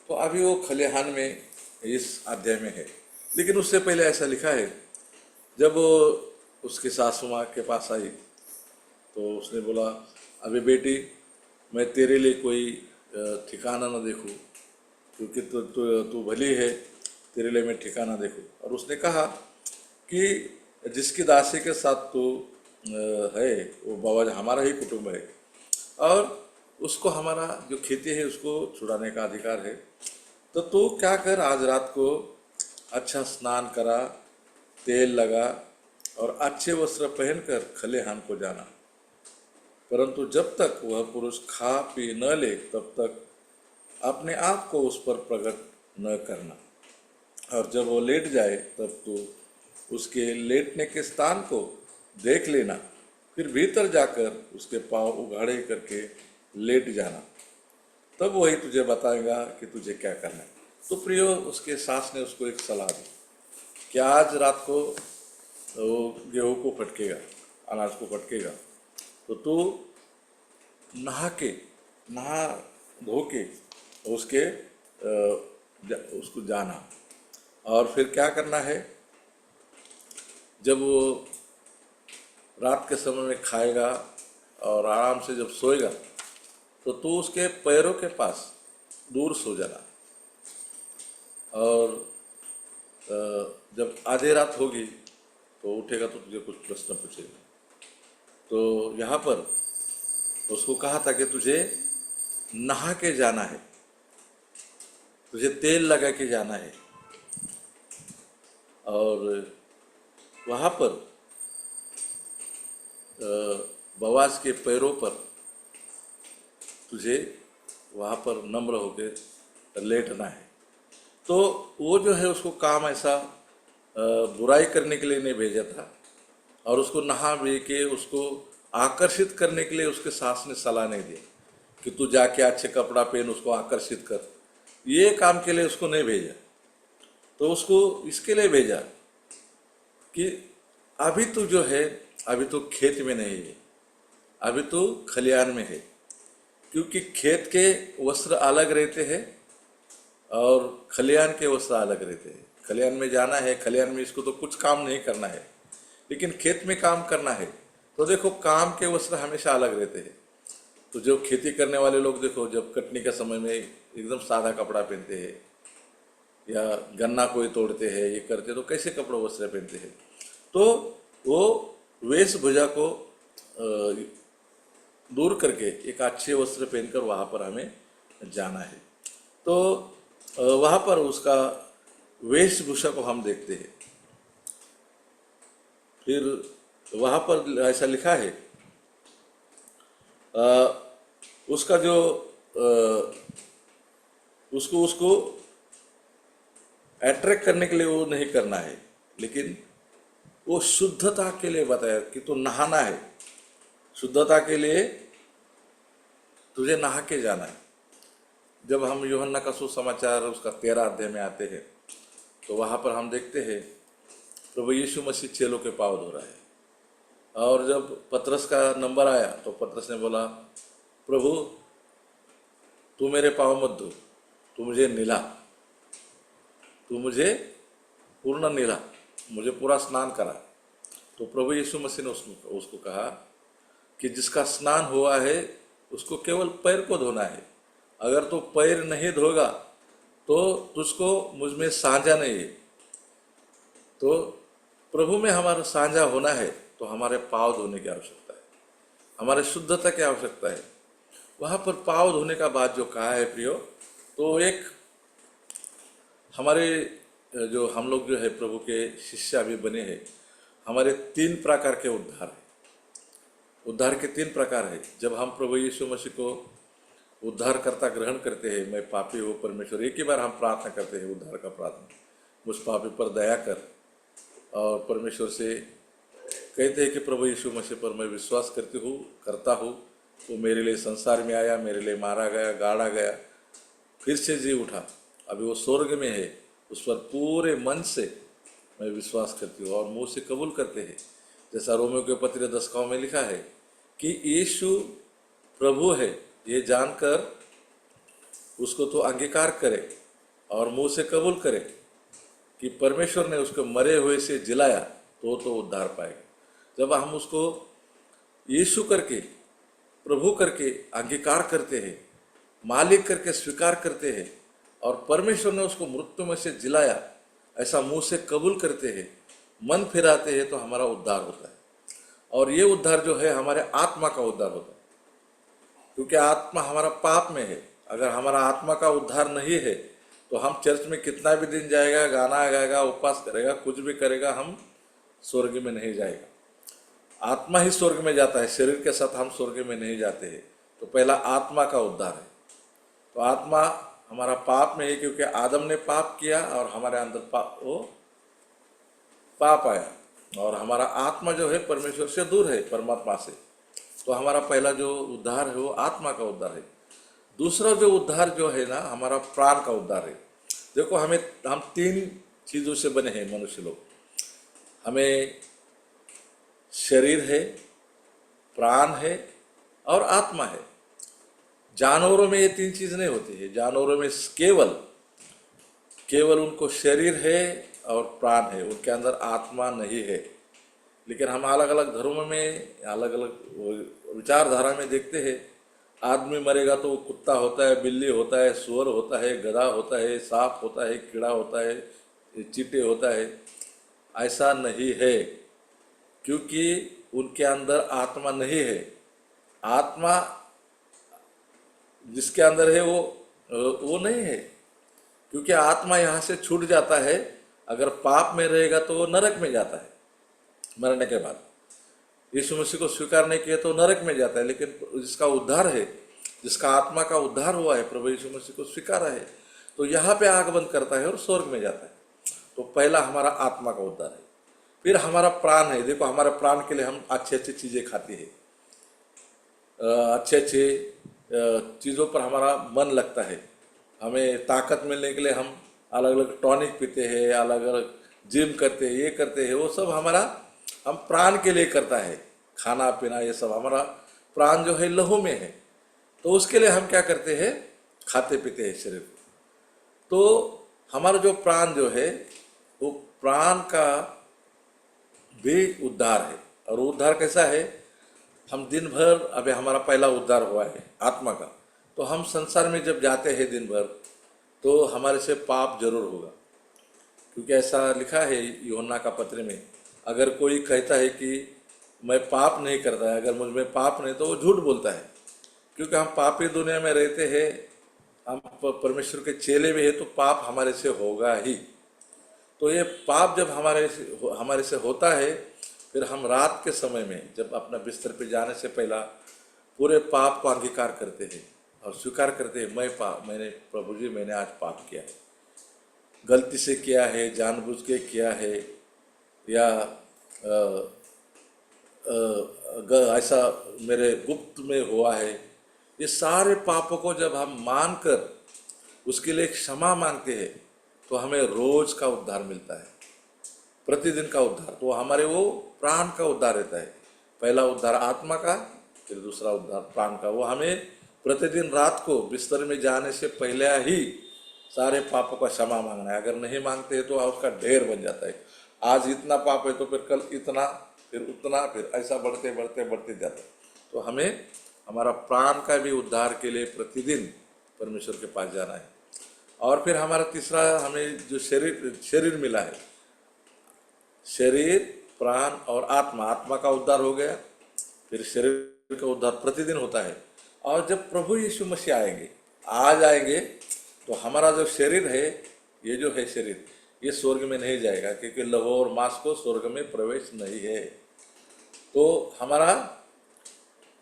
तो अभी वो खलिहान में इस अध्याय में है। लेकिन उससे पहले ऐसा लिखा है, जब वो उसकी सासू माँ के पास आई तो उसने बोला, अभी बेटी मैं तेरे लिए कोई ठिकाना न देखूं, क्योंकि तू भली है, तेरे लिए मैं ठिकाना देखूं। और उसने कहा कि जिसकी दासी के साथ तू है वो बाबा हमारा ही कुटुंब है, और उसको हमारा जो खेती है उसको छुड़ाने का अधिकार है। तो तू क्या कर, आज रात को अच्छा स्नान करा, तेल लगा और अच्छे वस्त्र पहनकर खलिहान को जाना। परंतु जब तक वह पुरुष खा पी न ले तब तक अपने आप को उस पर प्रकट न करना। और जब वो लेट जाए तब तो उसके लेटने के स्थान को देख लेना, फिर भीतर जाकर उसके पांव उघाड़े करके लेट जाना, तब वही तुझे बताएगा कि तुझे क्या करना है। तो प्रियो, उसके सास ने उसको एक सलाह दी कि आज रात को वो गेहूँ को फटकेगा, अनाज को फटकेगा, तो तू नहा धो के उसको जाना। और फिर क्या करना है, जब वो रात के समय में खाएगा और आराम से जब सोएगा तो तू उसके पैरों के पास दूर सो जाना। और जब आधी रात होगी तो उठेगा तो तुझे कुछ प्रश्न पूछेगा। तो यहाँ पर उसको कहा था कि तुझे नहा के जाना है, तुझे तेल लगा के जाना है, और वहाँ पर बवास के पैरों पर तुझे वहाँ पर नम्र होकर लेटना है। तो वो जो है उसको काम ऐसा बुराई करने के लिए नहीं भेजा था, और उसको नहा बे के उसको आकर्षित करने के लिए उसके सास ने सलाह नहीं दी कि तू जाके अच्छे कपड़ा पहन उसको आकर्षित कर। ये काम के लिए उसको नहीं भेजा। तो उसको इसके लिए भेजा कि अभी तू जो है, अभी तो खेत में नहीं है, अभी तो खलिहान में है। क्योंकि खेत के वस्त्र अलग रहते हैं और खलिहान के वस्त्र अलग रहते हैं। खलिहान में जाना है, खलिहान में इसको तो कुछ काम नहीं करना है, लेकिन खेत में काम करना है। तो देखो, काम के वस्त्र हमेशा अलग रहते हैं। तो जो खेती करने वाले लोग देखो, जब कटनी के समय में एकदम सादा कपड़ा पहनते हैं, या गन्ना कोई तोड़ते हैं, ये करते, तो कैसे कपड़े वस्त्र पहनते हैं। तो वो वेशभूषा को दूर करके एक अच्छे वस्त्र पहनकर वहाँ पर हमें जाना है। तो वहाँ पर उसका वेशभूषा को हम देखते हैं। फिर वहाँ पर ऐसा लिखा है, उसका जो उसको अट्रैक्ट करने के लिए वो नहीं करना है, लेकिन वो शुद्धता के लिए बताया कि तो नहाना है, शुद्धता के लिए तुझे नहा के जाना है। जब हम यूहन्ना का सुसमाचार उसका 13 अध्याय में आते हैं तो वहाँ पर हम देखते हैं प्रभु यीशु मसीह चेलों के पाँव धो रहा है। और जब पतरस का नंबर आया तो पतरस ने बोला, प्रभु तू मेरे पाँव मत धो, तू मुझे निला, तू मुझे पूर्ण निला, मुझे पूरा स्नान करा। तो प्रभु यीशु मसीह ने उसको कहा कि जिसका स्नान हुआ है उसको केवल पैर को धोना है। अगर तू पैर नहीं धोगा तो तुझको मुझ में साझा नहीं है। तो प्रभु में हमारा साझा होना है तो हमारे पाँव धोने की आवश्यकता है, हमारे शुद्धता की आवश्यकता है। वहाँ पर पाँव धोने का बात जो कहा है प्रियो, तो एक हमारे जो हम लोग जो है प्रभु के शिष्य अभी बने हैं, हमारे तीन प्रकार के उद्धार है। उद्धार के तीन प्रकार है। जब हम प्रभु यीशु मसीह को उद्धारकर्ता ग्रहण करते हैं, मैं पापी हूँ परमेश्वर, एक ही बार हम प्रार्थना करते हैं उद्धार का प्रार्थना, मुझ पापी पर दया कर, और परमेश्वर से कहते हैं कि प्रभु यीशु मसीह पर मैं विश्वास करता हूँ, वो मेरे लिए संसार में आया, मेरे लिए मारा गया, गाड़ा गया, फिर से जी उठा, अभी वो स्वर्ग में है, उस पर पूरे मन से मैं विश्वास करती हूँ और मुंह से कबूल करते हैं। जैसा रोमियो के पत्र 10 में लिखा है कि यीशु प्रभु है, ये जानकर उसको तो अंगीकार करे और मुंह से कबूल करे कि परमेश्वर ने उसको मरे हुए से जिलाया, तो उद्धार पाएगा। जब हम उसको यीशु करके, प्रभु करके अंगीकार करते हैं, मालिक करके स्वीकार करते हैं, और परमेश्वर ने उसको मृत्यु में से जिलाया, ऐसा मुंह से कबूल करते हैं, मन फिराते हैं, तो हमारा उद्धार होता है। और ये उद्धार जो है हमारे आत्मा का उद्धार होता है, क्योंकि आत्मा हमारा पाप में है। अगर हमारा आत्मा का उद्धार नहीं है तो हम चर्च में कितना भी दिन जाएगा, गाना गाएगा, उपवास करेगा, कुछ भी करेगा, हम स्वर्ग में नहीं जाएगा। आत्मा ही स्वर्ग में जाता है, शरीर के साथ हम स्वर्ग में नहीं जाते हैं। तो पहला आत्मा का उद्धार है। तो आत्मा हमारा पाप में है, क्योंकि आदम ने पाप किया और हमारे अंदर वो पाप आया, और हमारा आत्मा जो है परमेश्वर से दूर है, परमात्मा से। तो हमारा पहला जो उद्धार है वो आत्मा का उद्धार है। दूसरा जो उद्धार जो है ना, हमारा प्राण का उद्धार है। देखो, हम तीन चीज़ों से बने हैं मनुष्य लोग। हमें शरीर है, प्राण है और आत्मा है। जानवरों में ये तीन चीज़ नहीं होती है। जानवरों में केवल उनको शरीर है और प्राण है, उनके अंदर आत्मा नहीं है। लेकिन हम अलग अलग धर्मों में, अलग अलग विचारधारा में देखते हैं, आदमी मरेगा तो वो कुत्ता होता है, बिल्ली होता है, सुअर होता है, गधा होता है, सांप होता है, कीड़ा होता है, चींटे होता है। ऐसा नहीं है, क्योंकि उनके अंदर आत्मा नहीं है। आत्मा जिसके अंदर है वो नहीं है, क्योंकि आत्मा यहाँ से छूट जाता है। अगर पाप में रहेगा तो वो नरक में जाता है मरने के बाद। यीशु मसीह को स्वीकार नहीं किया तो नरक में जाता है। लेकिन जिसका उद्धार है, जिसका आत्मा का उद्धार हुआ है, प्रभु यीशु मसीह को स्वीकारा है, तो यहाँ पे आग बंद करता है और स्वर्ग में जाता है। तो पहला हमारा आत्मा का उद्धार है। फिर हमारा प्राण है। देखो, हमारे प्राण के लिए हम अच्छी अच्छी चीज़ें खाते हैं, अच्छे अच्छे चीज़ों पर हमारा मन लगता है। हमें ताकत मिलने के लिए हम अलग अलग टॉनिक पीते हैं, अलग अलग जिम करते हैं, ये करते हैं, वो सब हमारा हम प्राण के लिए करता है। खाना पीना ये सब हमारा प्राण जो है लहू में है, तो उसके लिए हम क्या करते हैं, खाते पीते हैं शरीर को। तो हमारा जो प्राण जो है, वो प्राण का भी उद्धार है। और उद्धार कैसा है, हम दिन भर, अभी हमारा पहला उद्धार हुआ है आत्मा का, तो हम संसार में जब जाते हैं दिन भर, तो हमारे से पाप जरूर होगा। क्योंकि ऐसा लिखा है यूहन्ना का पत्र में, अगर कोई कहता है कि मैं पाप नहीं करता है, अगर मुझ में पाप नहीं, तो वो झूठ बोलता है। क्योंकि हम पापी दुनिया में रहते हैं, हम परमेश्वर के चेले भी हैं, तो पाप हमारे से होगा ही। तो ये पाप जब हमारे से होता है, फिर हम रात के समय में जब अपना बिस्तर पे जाने से पहला पूरे पाप को अंगीकार करते हैं और स्वीकार करते हैं, मैंने प्रभु जी, मैंने आज पाप किया है, गलती से किया है, जानबूझ के किया है, या ऐसा मेरे गुप्त में हुआ है। ये सारे पापों को जब हम मानकर उसके लिए क्षमा मांगते हैं, तो हमें रोज का उद्धार मिलता है, प्रतिदिन का उद्धार। तो हमारे वो प्राण का उद्धार रहता है। पहला उद्धार आत्मा का, फिर दूसरा उद्धार प्राण का। वो हमें प्रतिदिन रात को बिस्तर में जाने से पहले ही सारे पापों का क्षमा मांगना है। अगर नहीं मांगते हैं तो उसका ढेर बन जाता है। आज इतना पाप है तो फिर कल इतना, फिर उतना, फिर ऐसा बढ़ते बढ़ते बढ़ते जाता है। तो हमें हमारा प्राण का भी उद्धार के लिए प्रतिदिन परमेश्वर के पास जाना है। और फिर हमारा तीसरा, हमें जो शरीर मिला है, शरीर, प्राण और आत्मा। आत्मा का उद्धार हो गया, फिर शरीर का उद्धार प्रतिदिन होता है। और जब प्रभु यीशु मसीह आएंगे, आ जाएंगे, तो हमारा जो शरीर है, ये जो है शरीर, ये स्वर्ग में नहीं जाएगा, क्योंकि लहू और मांस को स्वर्ग में प्रवेश नहीं है। तो हमारा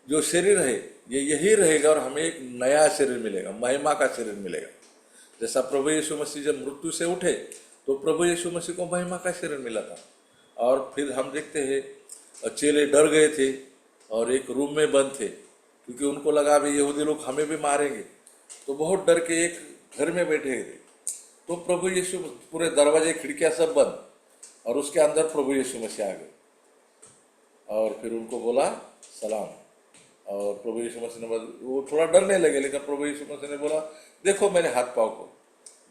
जो शरीर है ये यही रहेगा और हमें एक नया शरीर मिलेगा, महिमा का शरीर मिलेगा। जैसा प्रभु यीशु मसीह जब मृत्यु से उठे तो प्रभु यीशु मसीह को महिमा का शरीर मिला था। और फिर हम देखते हैं चेले डर गए थे और एक रूम में बंद थे, क्योंकि उनको लगा भी यहूदी लोग हमें भी मारेंगे, तो बहुत डर के एक घर में बैठे थे। तो प्रभु यीशु, पूरे दरवाजे खिड़कियां सब बंद, और उसके अंदर प्रभु यीशु मसीह आ गए और फिर उनको बोला सलाम। और प्रभु यीशु मसीह ने बोला, वो थोड़ा डरने लगे, लेकिन प्रभु यीशु मसीह ने बोला, देखो मेरे हाथ पाँव को,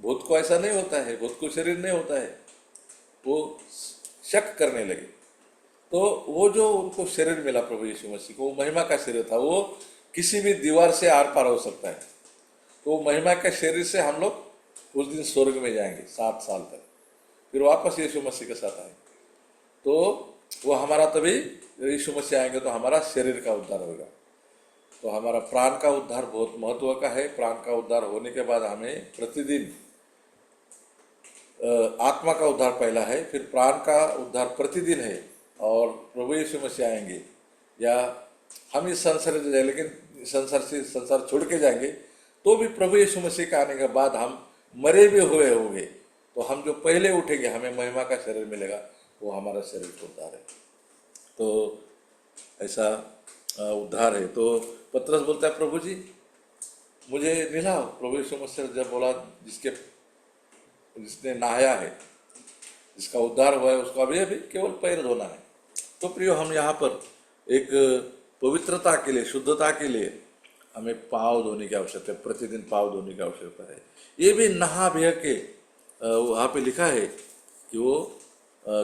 भूत को ऐसा नहीं होता है, भूत को शरीर नहीं होता है। वो शक करने लगे। तो वो जो उनको शरीर मिला प्रभु यीशु मसीह को, वो महिमा का शरीर था, वो किसी भी दीवार से आर पार हो सकता है। तो महिमा के शरीर से हम लोग उस दिन स्वर्ग में जाएंगे 7 साल तक, फिर वापस यीशु मसीह के साथ आएंगे। तो वो हमारा, तभी यीशु मसीह आएंगे तो हमारा शरीर का उद्धार होगा। तो हमारा प्राण का उद्धार बहुत महत्व का है। प्राण का उद्धार होने के बाद हमें प्रतिदिन आत्मा का उद्धार पहला है, फिर प्राण का उद्धार प्रतिदिन है। और प्रभु यीशु मसीह आएंगे या हम इस संसार से जाएंगे, लेकिन संसार छोड़ के जाएंगे, तो भी प्रभु यीशु मसीह का आने के बाद हम मरे भी हुए होंगे, तो हम जो पहले उठेंगे हमें महिमा का शरीर मिलेगा, वो हमारा शरीर का उद्धार है। तो ऐसा उद्धार है। तो पतरस बोलता है, प्रभु जी मुझे नहलाओ। प्रभु यीशु मसीह जब बोला, जिसने नहाया है, जिसका उद्धार हुआ है, उसको अभी केवल पैर धोना है। तो प्रियो, हम यहाँ पर एक पवित्रता के लिए, शुद्धता के लिए हमें पाँव धोने की आवश्यकता है, प्रतिदिन पाँव धोने की आवश्यकता है। ये भी नहा बह के, वहाँ पे लिखा है कि वो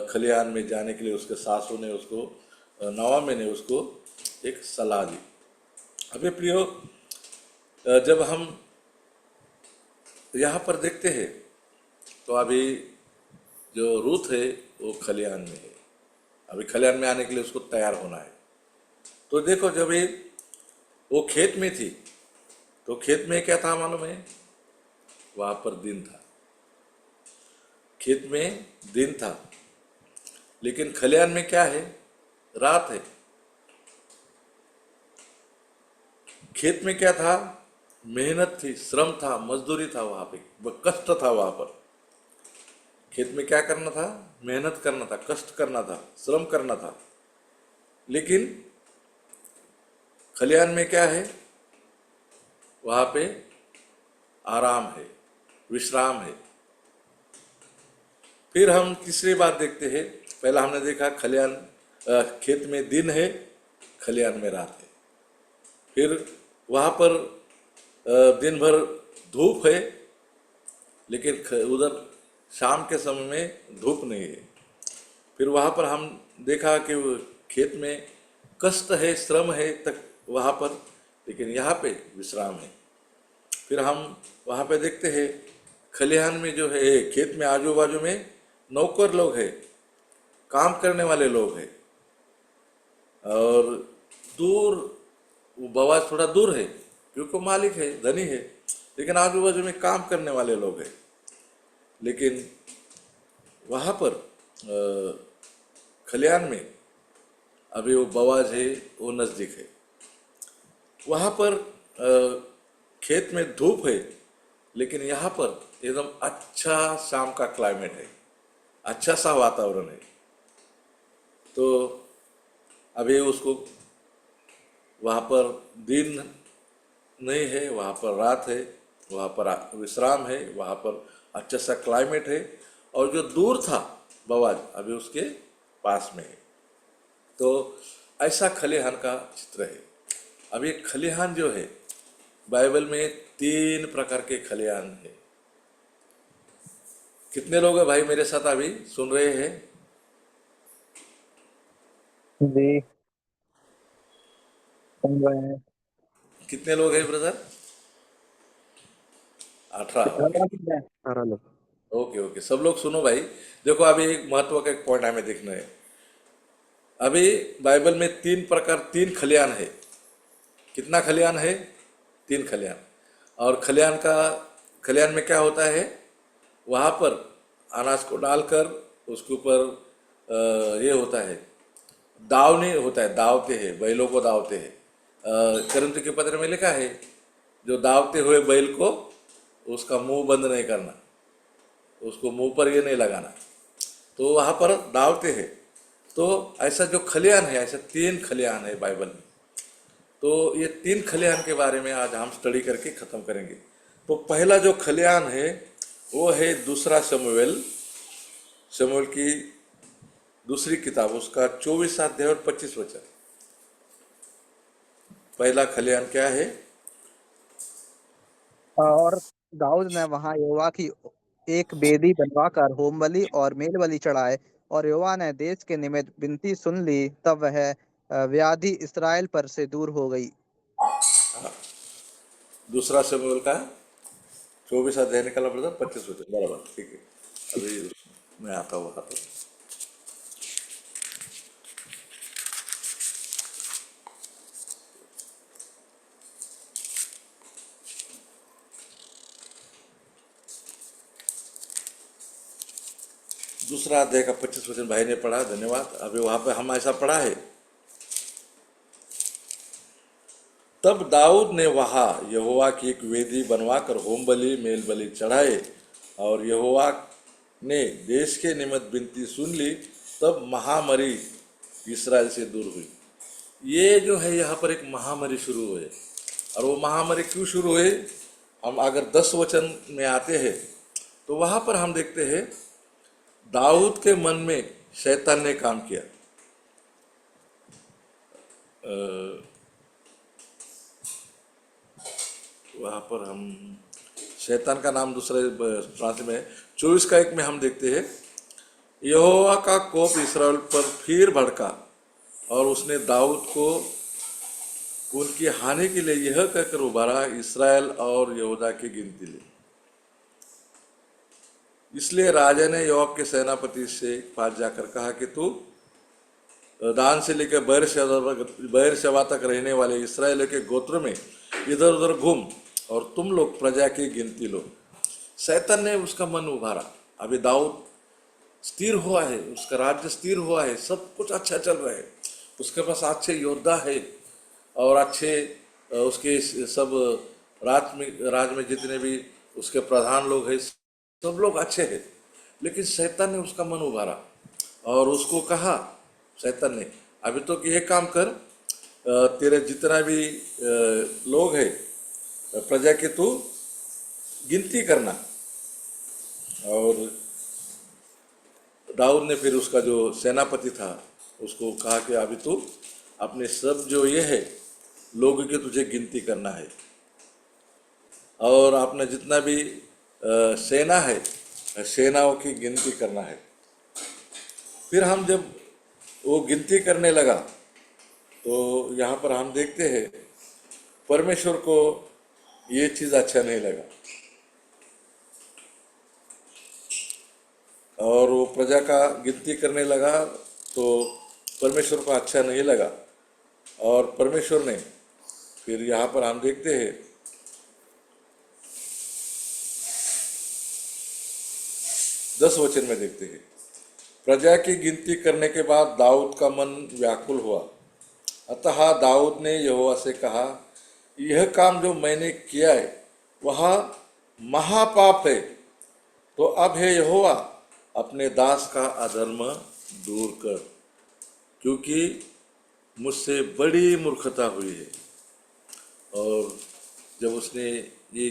खलिहान में जाने के लिए उसके सासू ने उसको, नवामी ने उसको एक सलाह दी। अभी प्रियो, जब हम यहाँ पर देखते हैं तो अभी जो रूथ है वो खलिहान में है। अभी खलिहान में आने के लिए उसको तैयार होना है। तो देखो, जब वो खेत में थी, तो खेत में क्या था मालूम है? वहाँ पर दिन था, खेत में दिन था, लेकिन खलिहान में क्या है? रात है। खेत में क्या था? मेहनत थी, श्रम था, मजदूरी था, वहाँ पे कष्ट था। वहाँ पर खेत में क्या करना था? मेहनत करना था, कष्ट करना था, श्रम करना था। लेकिन खलिहान में क्या है? वहाँ पे आराम है, विश्राम है। फिर हम तीसरी बात देखते हैं। पहला हमने देखा खलिहान, खेत में दिन है, खलिहान में रात है। फिर वहाँ पर दिन भर धूप है, लेकिन उधर शाम के समय में धूप नहीं है। फिर वहाँ पर हम देखा कि खेत में कष्ट है, श्रम है तक वहाँ पर, लेकिन यहाँ पे विश्राम है। फिर हम वहाँ पे देखते हैं खलिहान में जो है, खेत में आजू बाजू में नौकर लोग हैं, काम करने वाले लोग हैं, और दूर वो बवाज थोड़ा दूर है क्योंकि मालिक है, धनी है, लेकिन आजू बाजू में काम करने वाले लोग हैं। लेकिन वहाँ पर खलिहान में अभी वो बवाज है, वो नज़दीक है। वहाँ पर खेत में धूप है, लेकिन यहाँ पर एकदम अच्छा शाम का क्लाइमेट है, अच्छा सा वातावरण है। तो अभी उसको वहाँ पर दिन नहीं है, वहाँ पर रात है, वहाँ पर विश्राम है, वहाँ पर अच्छा सा क्लाइमेट है, और जो दूर था बवाज अभी उसके पास में है। तो ऐसा खलिहान का चित्र है। अब ये खलिहान जो है, बाइबल में 3 प्रकार के खलिहान है। कितने लोग हैं भाई मेरे साथ अभी सुन रहे हैं? जी, सुन रहे हैं। कितने लोग हैं ब्रदर? 18। ओके 18 लोग। ओके ओके, सब लोग सुनो भाई। देखो, अभी एक महत्व का एक पॉइंट हमें देखना है। अभी बाइबल में 3 प्रकार, 3 खलिहान है। कितना खलिहान है? 3 खलिहान। और खलिहान में क्या होता है, वहाँ पर अनाज को डालकर उसके ऊपर ये होता है, दावनी होता है, दावते हैं, बैलों को दावते हैं। करंती के पत्र में लिखा है, जो दावते हुए बैल को उसका मुंह बंद नहीं करना, उसको मुंह पर ये नहीं लगाना, तो वहाँ पर दावते हैं। तो ऐसा जो खलिहान है, ऐसा 3 खलिहान है बाइबल में। तो ये 3 खलिहान के बारे में आज हम स्टडी करके ख़त्म करेंगे। तो पहला जो खलिहान है वो है दूसरा शमूएल की दूसरी किताब, उसका 24 अध्याय और 25 वचन। पहला खलिहान क्या है? और दाऊद ने वहां यहोवा की एक वेदी बनवाकर होम बलि और मेल बलि चढ़ाए, और यहोवा ने देश के निमित्त विनती सुन ली। तब वह व्याधि इसराइल पर से दूर हो गई। दूसरा शमूएल का 24 अध्याय निकाला ब्रदर, 25 वचन, बराबर, ठीक है। अभी मैं आता हूँ वहाँ पर। दूसरा अध्याय का 25 वचन भाई ने पढ़ा, धन्यवाद। अभी वहाँ पे हम ऐसा पढ़ा है, तब दाऊद ने वहाँ यहोवा की एक वेदी बनवाकर होम बलि मेल बलि चढ़ाए, और यहोवा ने देश के निमित्त विनती सुन ली। तब महामारी इसराइल से दूर हुई। ये जो है यहाँ पर एक महामारी शुरू हुई, और वो महामारी क्यों शुरू हुई? हम अगर 10 वचन में आते हैं तो वहाँ पर हम देखते हैं दाऊद के मन में शैतान ने काम किया। वहाँ पर हम शैतान का नाम दूसरे ट्रांसलेशन में 24:1 में हम देखते हैं, यहोवा का कोप इसराइल पर फिर भड़का, और उसने दाऊद को उनकी हानि के लिए यह कहकर उभारा, इसराइल और यहूदा की गिनती ले। इसलिए राजा ने योआब के सेनापति से पास जाकर कहा कि तू दान से लेकर बेरशेबा तक रहने वाले इसराइल के गोत्र में इधर उधर घूम, और तुम लोग प्रजा की गिनती लो। शैतान ने उसका मन उभारा। अभी दाऊद स्थिर हुआ है, उसका राज्य स्थिर हुआ है, सब कुछ अच्छा चल रहा है, उसके पास अच्छे योद्धा है, और अच्छे उसके सब राज में जितने भी उसके प्रधान लोग हैं, सब लोग अच्छे हैं। लेकिन शैतान ने उसका मन उभारा और उसको कहा, शैतान ने, अभी तो ये काम कर, तेरे जितना भी लोग हैं प्रजा के तू गिनती करना। और दाऊद ने फिर उसका जो सेनापति था उसको कहा कि अभी तू अपने सब जो ये है लोगों की तुझे गिनती करना है, और अपना जितना भी सेना है सेनाओं की गिनती करना है। फिर हम जब वो गिनती करने लगा तो यहाँ पर हम देखते हैं परमेश्वर को ये चीज़ अच्छा नहीं लगा, और वो प्रजा का गिनती करने लगा तो परमेश्वर को अच्छा नहीं लगा। और परमेश्वर ने फिर यहाँ पर हम देखते हैं 10 वचन में देखते हैं, प्रजा की गिनती करने के बाद दाऊद का मन व्याकुल हुआ, अतः दाऊद ने यहोवा से कहा, यह काम जो मैंने किया है वह महापाप है, तो अब हे यहोवा अपने दास का अधर्म दूर कर, क्योंकि मुझसे बड़ी मूर्खता हुई है। और जब उसने ये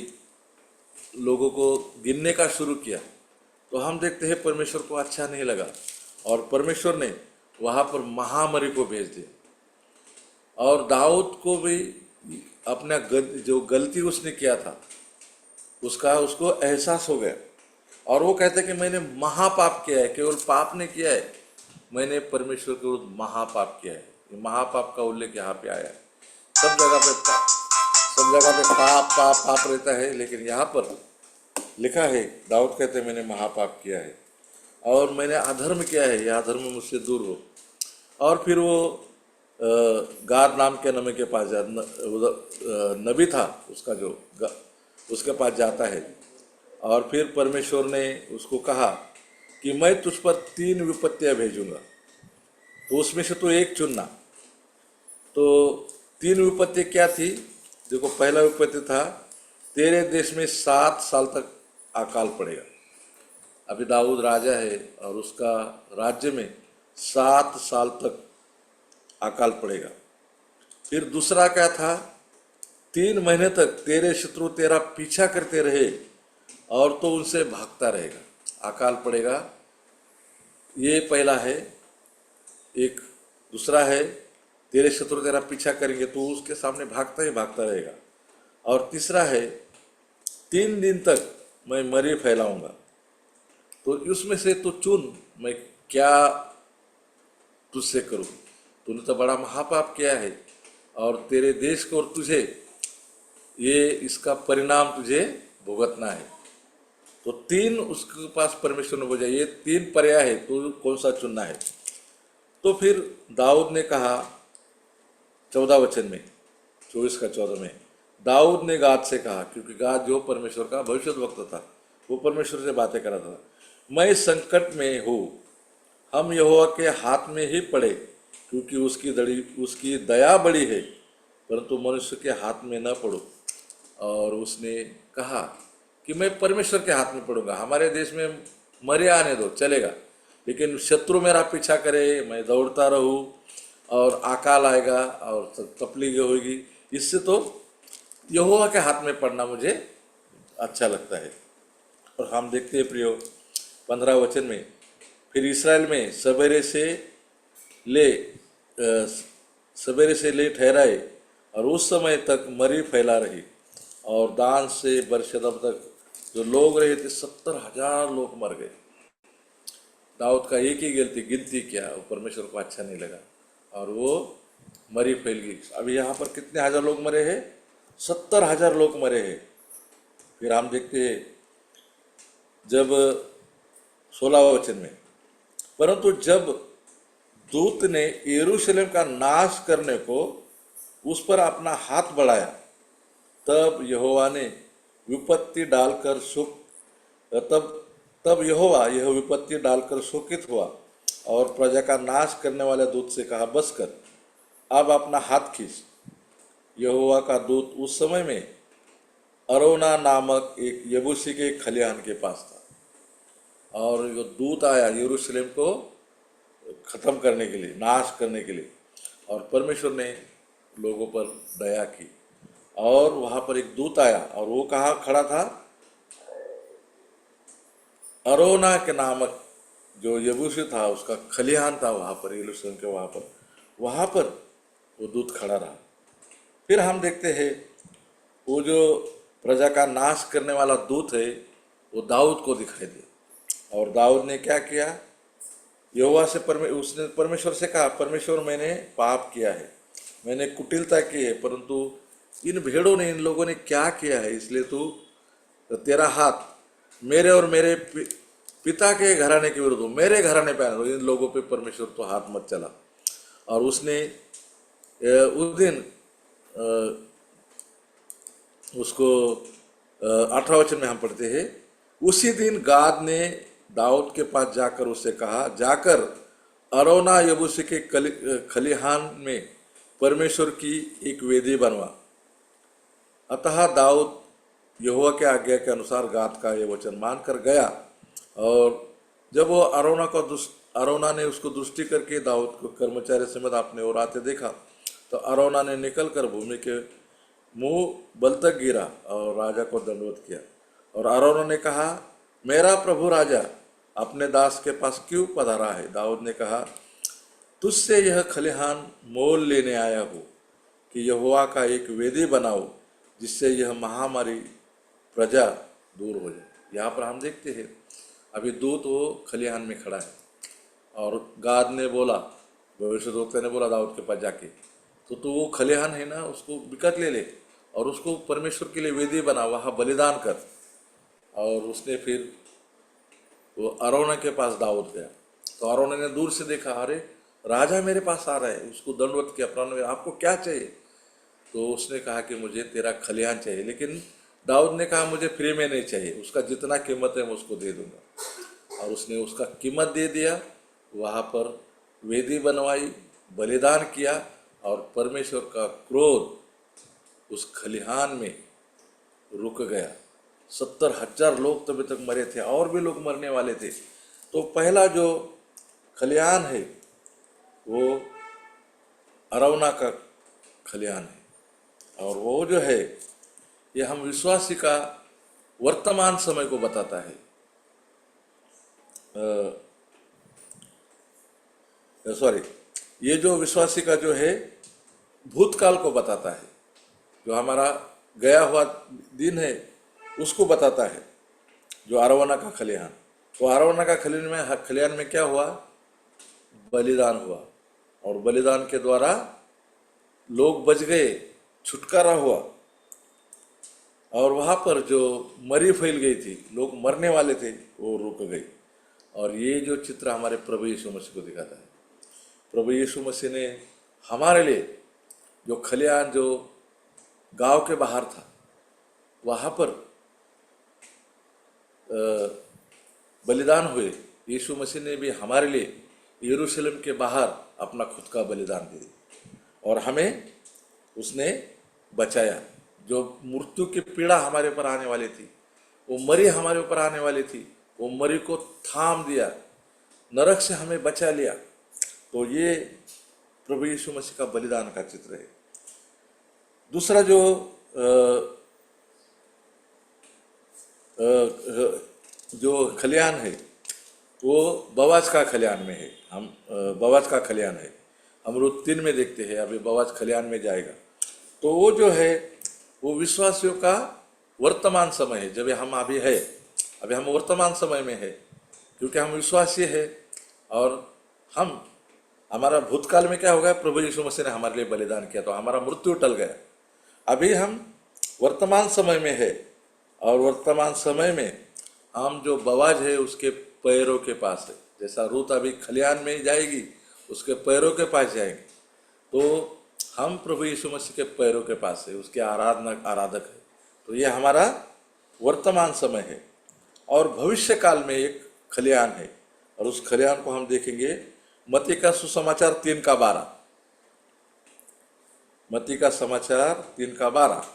लोगों को गिनने का शुरू किया तो हम देखते हैं परमेश्वर को अच्छा नहीं लगा, और परमेश्वर ने वहाँ पर महामारी को भेज दिया। और दाऊद को भी अपना जो गलती उसने किया था उसको एहसास हो गया, और वो कहते कि मैंने महापाप किया है, केवल पाप नहीं किया है, मैंने परमेश्वर के विरुद्ध महापाप किया है। ये महापाप का उल्लेख यहाँ पे आया है। सब जगह पे पाप पाप पाप रहता है, लेकिन यहाँ पर लिखा है दाऊद कहते मैंने महापाप किया है और मैंने अधर्म किया है, यह अधर्म मुझसे दूर हो। और फिर वो गाद नाम के नबी के पास नबी था उसका जो उसके पास जाता है और फिर परमेश्वर ने उसको कहा कि मैं तुझ पर 3 विपत्तियां भेजूंगा, तो उसमें से तो एक चुनना। तो 3 विपत्ति क्या थी? देखो, पहला विपत्ति था तेरे देश में 7 साल तक अकाल पड़ेगा। अभी दाऊद राजा है और उसका राज्य में 7 साल तक अकाल पड़ेगा। फिर दूसरा क्या था? 3 महीने तक तेरे शत्रु तेरा पीछा करते रहे और तो उनसे भागता रहेगा, अकाल पड़ेगा। ये पहला है। एक दूसरा है, तेरे शत्रु तेरा पीछा करेंगे तो उसके सामने भागता ही भागता रहेगा। और तीसरा है, 3 दिन तक मैं मरी फैलाऊंगा। तो उसमें से तो चुन, मैं क्या तुझसे करूं? तूने तो बड़ा महापाप किया है और तेरे देश को और तुझे ये इसका परिणाम तुझे भुगतना है। तो 3 उसके पास परमेश्वर ने बोला, ये 3 पर्याय है, तो कौन सा चुनना है? तो फिर दाऊद ने कहा 14 वचन में, 24 का 14 में, दाऊद ने गाद से कहा, क्योंकि गाद जो परमेश्वर का भविष्यद्वक्ता था, वो परमेश्वर से बातें कर रहा था, मैं संकट में हूँ, हम यहोवा के हाथ में ही पड़े, क्योंकि उसकी दया बड़ी है, परंतु मनुष्य के हाथ में न पड़ो। और उसने कहा कि मैं परमेश्वर के हाथ में पड़ूंगा, हमारे देश में मरे आने दो, चलेगा, लेकिन शत्रु मेरा पीछा करे, मैं दौड़ता रहूं और अकाल आएगा और तकलीफ होगी, इससे तो यहोवा के हाथ में पड़ना मुझे अच्छा लगता है। और हम देखते हैं प्रियो 15 वचन में, फिर इसराइल में सवेरे से ले ठहराए और उस समय तक मरी फैला रही और दान से बरशदम तक जो लोग रहे थे 70,000 लोग मर गए। दाऊद का एक ही गिनती किया, वो परमेश्वर को अच्छा नहीं लगा और वो मरी फैल गई। अभी यहाँ पर कितने हजार लोग मरे हैं? 70,000 लोग मरे हैं। फिर हम देखते हैं जब 16 वचन में, परंतु जब दूत ने यरूशलेम का नाश करने को उस पर अपना हाथ बढ़ाया, तब यहोवा ने विपत्ति डालकर तब यहोवा यह विपत्ति डालकर शोकित हुआ और प्रजा का नाश करने वाले दूत से कहा, बस कर, अब अपना हाथ खींच। यहोवा का दूत उस समय में अरोना नामक एक यबूसी के खलिहान के पास था और जो दूत आया यरूशलेम को खत्म करने के लिए, नाश करने के लिए, और परमेश्वर ने लोगों पर दया की। और वहां पर एक दूत आया और वो कहाँ खड़ा था? अरोना के नामक जो यबूसी था उसका खलिहान था वहां पर, यरूशलेम के वहां पर वो दूत खड़ा रहा। फिर हम देखते हैं वो जो प्रजा का नाश करने वाला दूत है वो दाऊद को दिखाई दिया और दाऊद ने क्या किया? यहोवा से उसने परमेश्वर से कहा, परमेश्वर मैंने पाप किया है, मैंने कुटिलता की है, परंतु इन भेड़ों ने, इन लोगों ने क्या किया है, इसलिए तेरा हाथ मेरे और मेरे पिता के घराने के विरुद्ध, मेरे घराने पे आने, इन लोगों पे परमेश्वर तो हाथ मत चला। और उसने उस दिन उसको 18 वचन में हम पढ़ते हैं, उसी दिन गाद ने दाऊद के पास जाकर उससे कहा, जाकर अरोना यबूसी के खलिहान में परमेश्वर की एक वेदी बनवा। अतः दाऊद यहोवा के आज्ञा के अनुसार गाद का ये वचन मानकर गया और जब वो अरोना ने उसको दृष्टि करके दाऊद को कर्मचारी समेत अपने ओर आते देखा, तो अरोना ने निकलकर भूमि के मुंह बल तक गिरा और राजा को दंडवत किया। और अरोना ने कहा, मेरा प्रभु राजा अपने दास के पास क्यों पधारा है? दाऊद ने कहा, तुझसे यह खलिहान मोल लेने आया हूँ कि यहोवा का एक वेदी बनाओ जिससे यह महामारी प्रजा दूर हो जाए। यहाँ पर हम देखते हैं अभी दूत वो खलिहान में खड़ा है और गाद ने बोला, भविष्यद्वक्ता ने बोला दाऊद के पास जाके, तो वो खलिहान है ना, उसको बिकट ले और उसको परमेश्वर के लिए वेदी बना, वहाँ बलिदान कर। और उसने फिर वो अरोना के पास दाऊद गया, तो अरोना ने दूर से देखा, अरे राजा मेरे पास आ रहा है, उसको दंडवत किया, प्राण, आपको क्या चाहिए? तो उसने कहा कि मुझे तेरा खलिहान चाहिए। लेकिन दाऊद ने कहा मुझे फ्री में नहीं चाहिए, उसका जितना कीमत है मैं उसको दे दूंगा। और उसने उसका कीमत दे दिया। वहाँ पर वेदी बनवाई, बलिदान किया, और परमेश्वर का क्रोध उस खलिहान में रुक गया। 70,000 लोग तभी तक मरे थे, और भी लोग मरने वाले थे। तो पहला जो खलिहान है वो अरौना का खलिहान है, और वो जो है ये हम विश्वासी का वर्तमान समय को बताता है। सॉरी, ये जो विश्वासी का जो है भूतकाल को बताता है, जो हमारा गया हुआ दिन है उसको बताता है, जो अरवना का खलिहान। तो अरवना का खलिहान में क्या हुआ? बलिदान हुआ, और बलिदान के द्वारा लोग बच गए, छुटकारा हुआ। और वहाँ पर जो मरी फैल गई थी, लोग मरने वाले थे, वो रुक गई। और ये जो चित्र हमारे प्रभु यीशु मसीह को दिखाता है। प्रभु यीशु मसीह ने हमारे लिए जो खलिहान, जो गांव के बाहर था, वहाँ पर बलिदान हुए। यीशु मसीह ने भी हमारे लिए यरूशलेम के बाहर अपना खुद का बलिदान दे दिया, और हमें उसने बचाया। जो मृत्यु की पीड़ा हमारे ऊपर आने वाली थी, वो मरी हमारे ऊपर आने वाली थी, वो मरी को थाम दिया, नरक से हमें बचा लिया। तो ये प्रभु यीशु मसीह का बलिदान का चित्र है। दूसरा जो जो खलिहान है वो बवाज का खलिहान में है। हम बवाज का खलिहान है, हम रूत 3 में देखते हैं, अभी बवाज खलिहान में जाएगा। तो वो जो है वो विश्वासियों का वर्तमान समय है। जब हम अभी है, अभी हम वर्तमान समय में है, क्योंकि हम विश्वासी है। और हमारा भूतकाल में क्या हो गया? प्रभु यीशु मसीह ने हमारे लिए बलिदान किया, तो हमारा मृत्यु टल गया। अभी हम वर्तमान समय में है, और वर्तमान समय में हम जो बवाज है उसके पैरों के पास है। जैसा रूत अभी खलिहान में जाएगी, उसके पैरों के पास जाएंगे, तो हम प्रभु यीशु मसीह के पैरों के पास है, उसके आराधक है। तो ये हमारा वर्तमान समय है। और भविष्य काल में एक खलिहान है, और उस खलिहान को हम देखेंगे मत्ती का सुसमाचार 3:12। मत्ती का समाचार 3:12।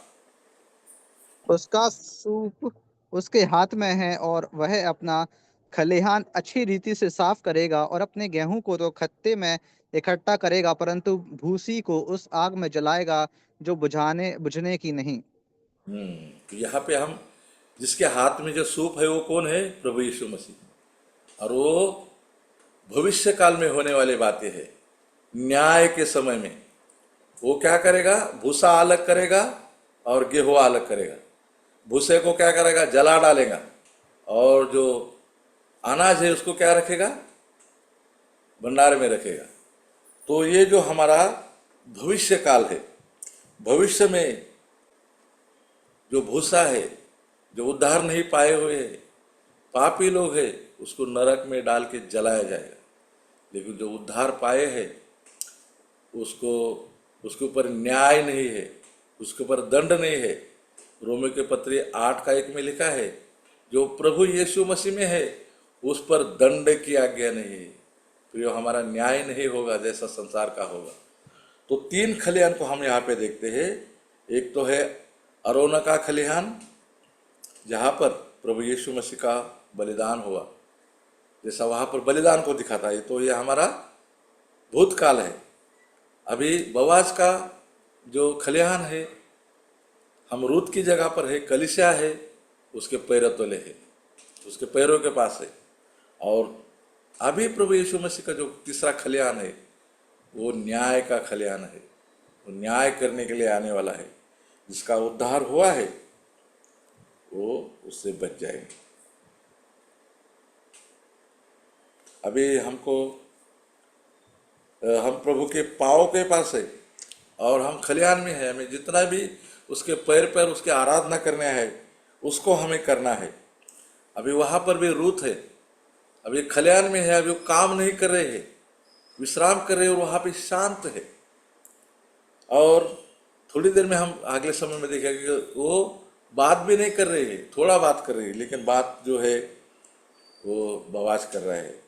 उसका सूप उसके हाथ में है, और वह अपना खलिहान अच्छी रीति से साफ करेगा, और अपने गेहूं को तो खत्ते में इकट्ठा करेगा, परंतु भूसी को उस आग में जलाएगा जो बुझने की नहीं। तो यहाँ पे हम, जिसके हाथ में जो सूप है वो कौन है? प्रभु यीशु मसीह। और वो भविष्य काल में होने वाली बातें है। न्याय के समय में वो क्या करेगा? भूसा अलग करेगा और गेहूं अलग करेगा। भूसे को क्या करेगा? जला डालेगा, और जो अनाज है उसको क्या रखेगा? भंडार में रखेगा। तो ये जो हमारा भविष्य काल है, भविष्य में जो भूसा है, जो उद्धार नहीं पाए हुए है, पापी लोग है, उसको नरक में डाल के जलाया जाएगा। लेकिन जो उद्धार पाए हैं उसको, उसके ऊपर न्याय नहीं है, उसके ऊपर दंड नहीं है। रोमी के पत्री 8:1 में लिखा है, जो प्रभु यीशु मसीह में है उस पर दंड की आज्ञा नहीं है, तो ये हमारा न्याय नहीं होगा जैसा संसार का होगा। तो 3 खलिहान को हम यहाँ पे देखते हैं। एक तो है अरोना का खलिहान, जहाँ पर प्रभु यीशु मसीह का बलिदान हुआ, जैसा वहाँ पर बलिदान को दिखाता है, तो ये हमारा भूतकाल है। अभी बवाज का जो खलिहान है, हम रूत की जगह पर है, कलीसिया है, उसके पैरों तले है, उसके पैरों के पास है। और अभी प्रभु यीशु मसीह का जो तीसरा खलिहान है वो न्याय का खलिहान है। वो न्याय करने के लिए आने वाला है। जिसका उद्धार हुआ है वो उससे बच जाएंगे। अभी हमको, हम प्रभु के पाँव के पास है और हम खलिहान में है। हमें जितना भी उसके पैर पर उसकी आराधना करना है उसको हमें करना है। अभी वहाँ पर भी रूत है, अभी खलिहान में है, अभी वो काम नहीं कर रहे हैं, विश्राम कर रहे हैं और वहाँ पे शांत है। और थोड़ी देर में हम अगले समय में देखेंगे कि वो बात भी नहीं कर रहे हैं, थोड़ा बात कर रहे हैं, लेकिन बात जो है वो बवाज कर रहा है।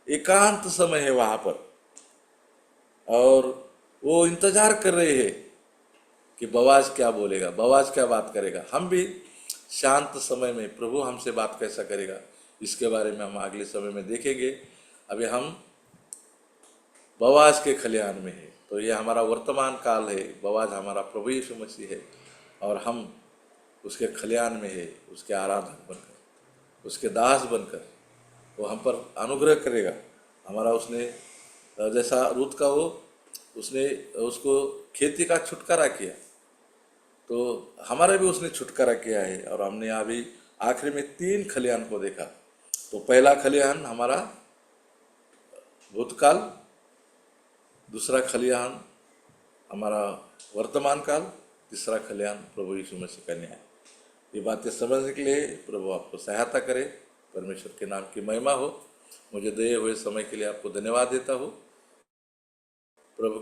एकांत समय है वहाँ पर, और वो इंतजार कर रहे हैं कि बवाज क्या बोलेगा, बवाज क्या बात करेगा। हम भी शांत समय में प्रभु हमसे बात कैसा करेगा, इसके बारे में हम अगले समय में देखेंगे। अभी हम बवाज के खलिहान में है, तो ये हमारा वर्तमान काल है। बवाज हमारा प्रभु यीशु मसीह है, और हम उसके खलिहान में है, उसके आराधक बनकर, उसके दास बनकर वो हम पर अनुग्रह करेगा। हमारा उसने जैसा रूत का वो उसने उसको खेती का छुटकारा किया, तो हमारा भी उसने छुटकारा किया है। और हमने अभी आखिरी में 3 खलिहान को देखा। तो पहला खलिहान हमारा भूतकाल, दूसरा खलिहान हमारा वर्तमान काल, तीसरा खलिहान प्रभु यीशु मसीह का न्याय। ये बातें समझने के लिए प्रभु आपको सहायता करे। परमेश्वर के नाम की महिमा हो। मुझे दिए हुए समय के लिए आपको धन्यवाद देता हूँ। प्रभु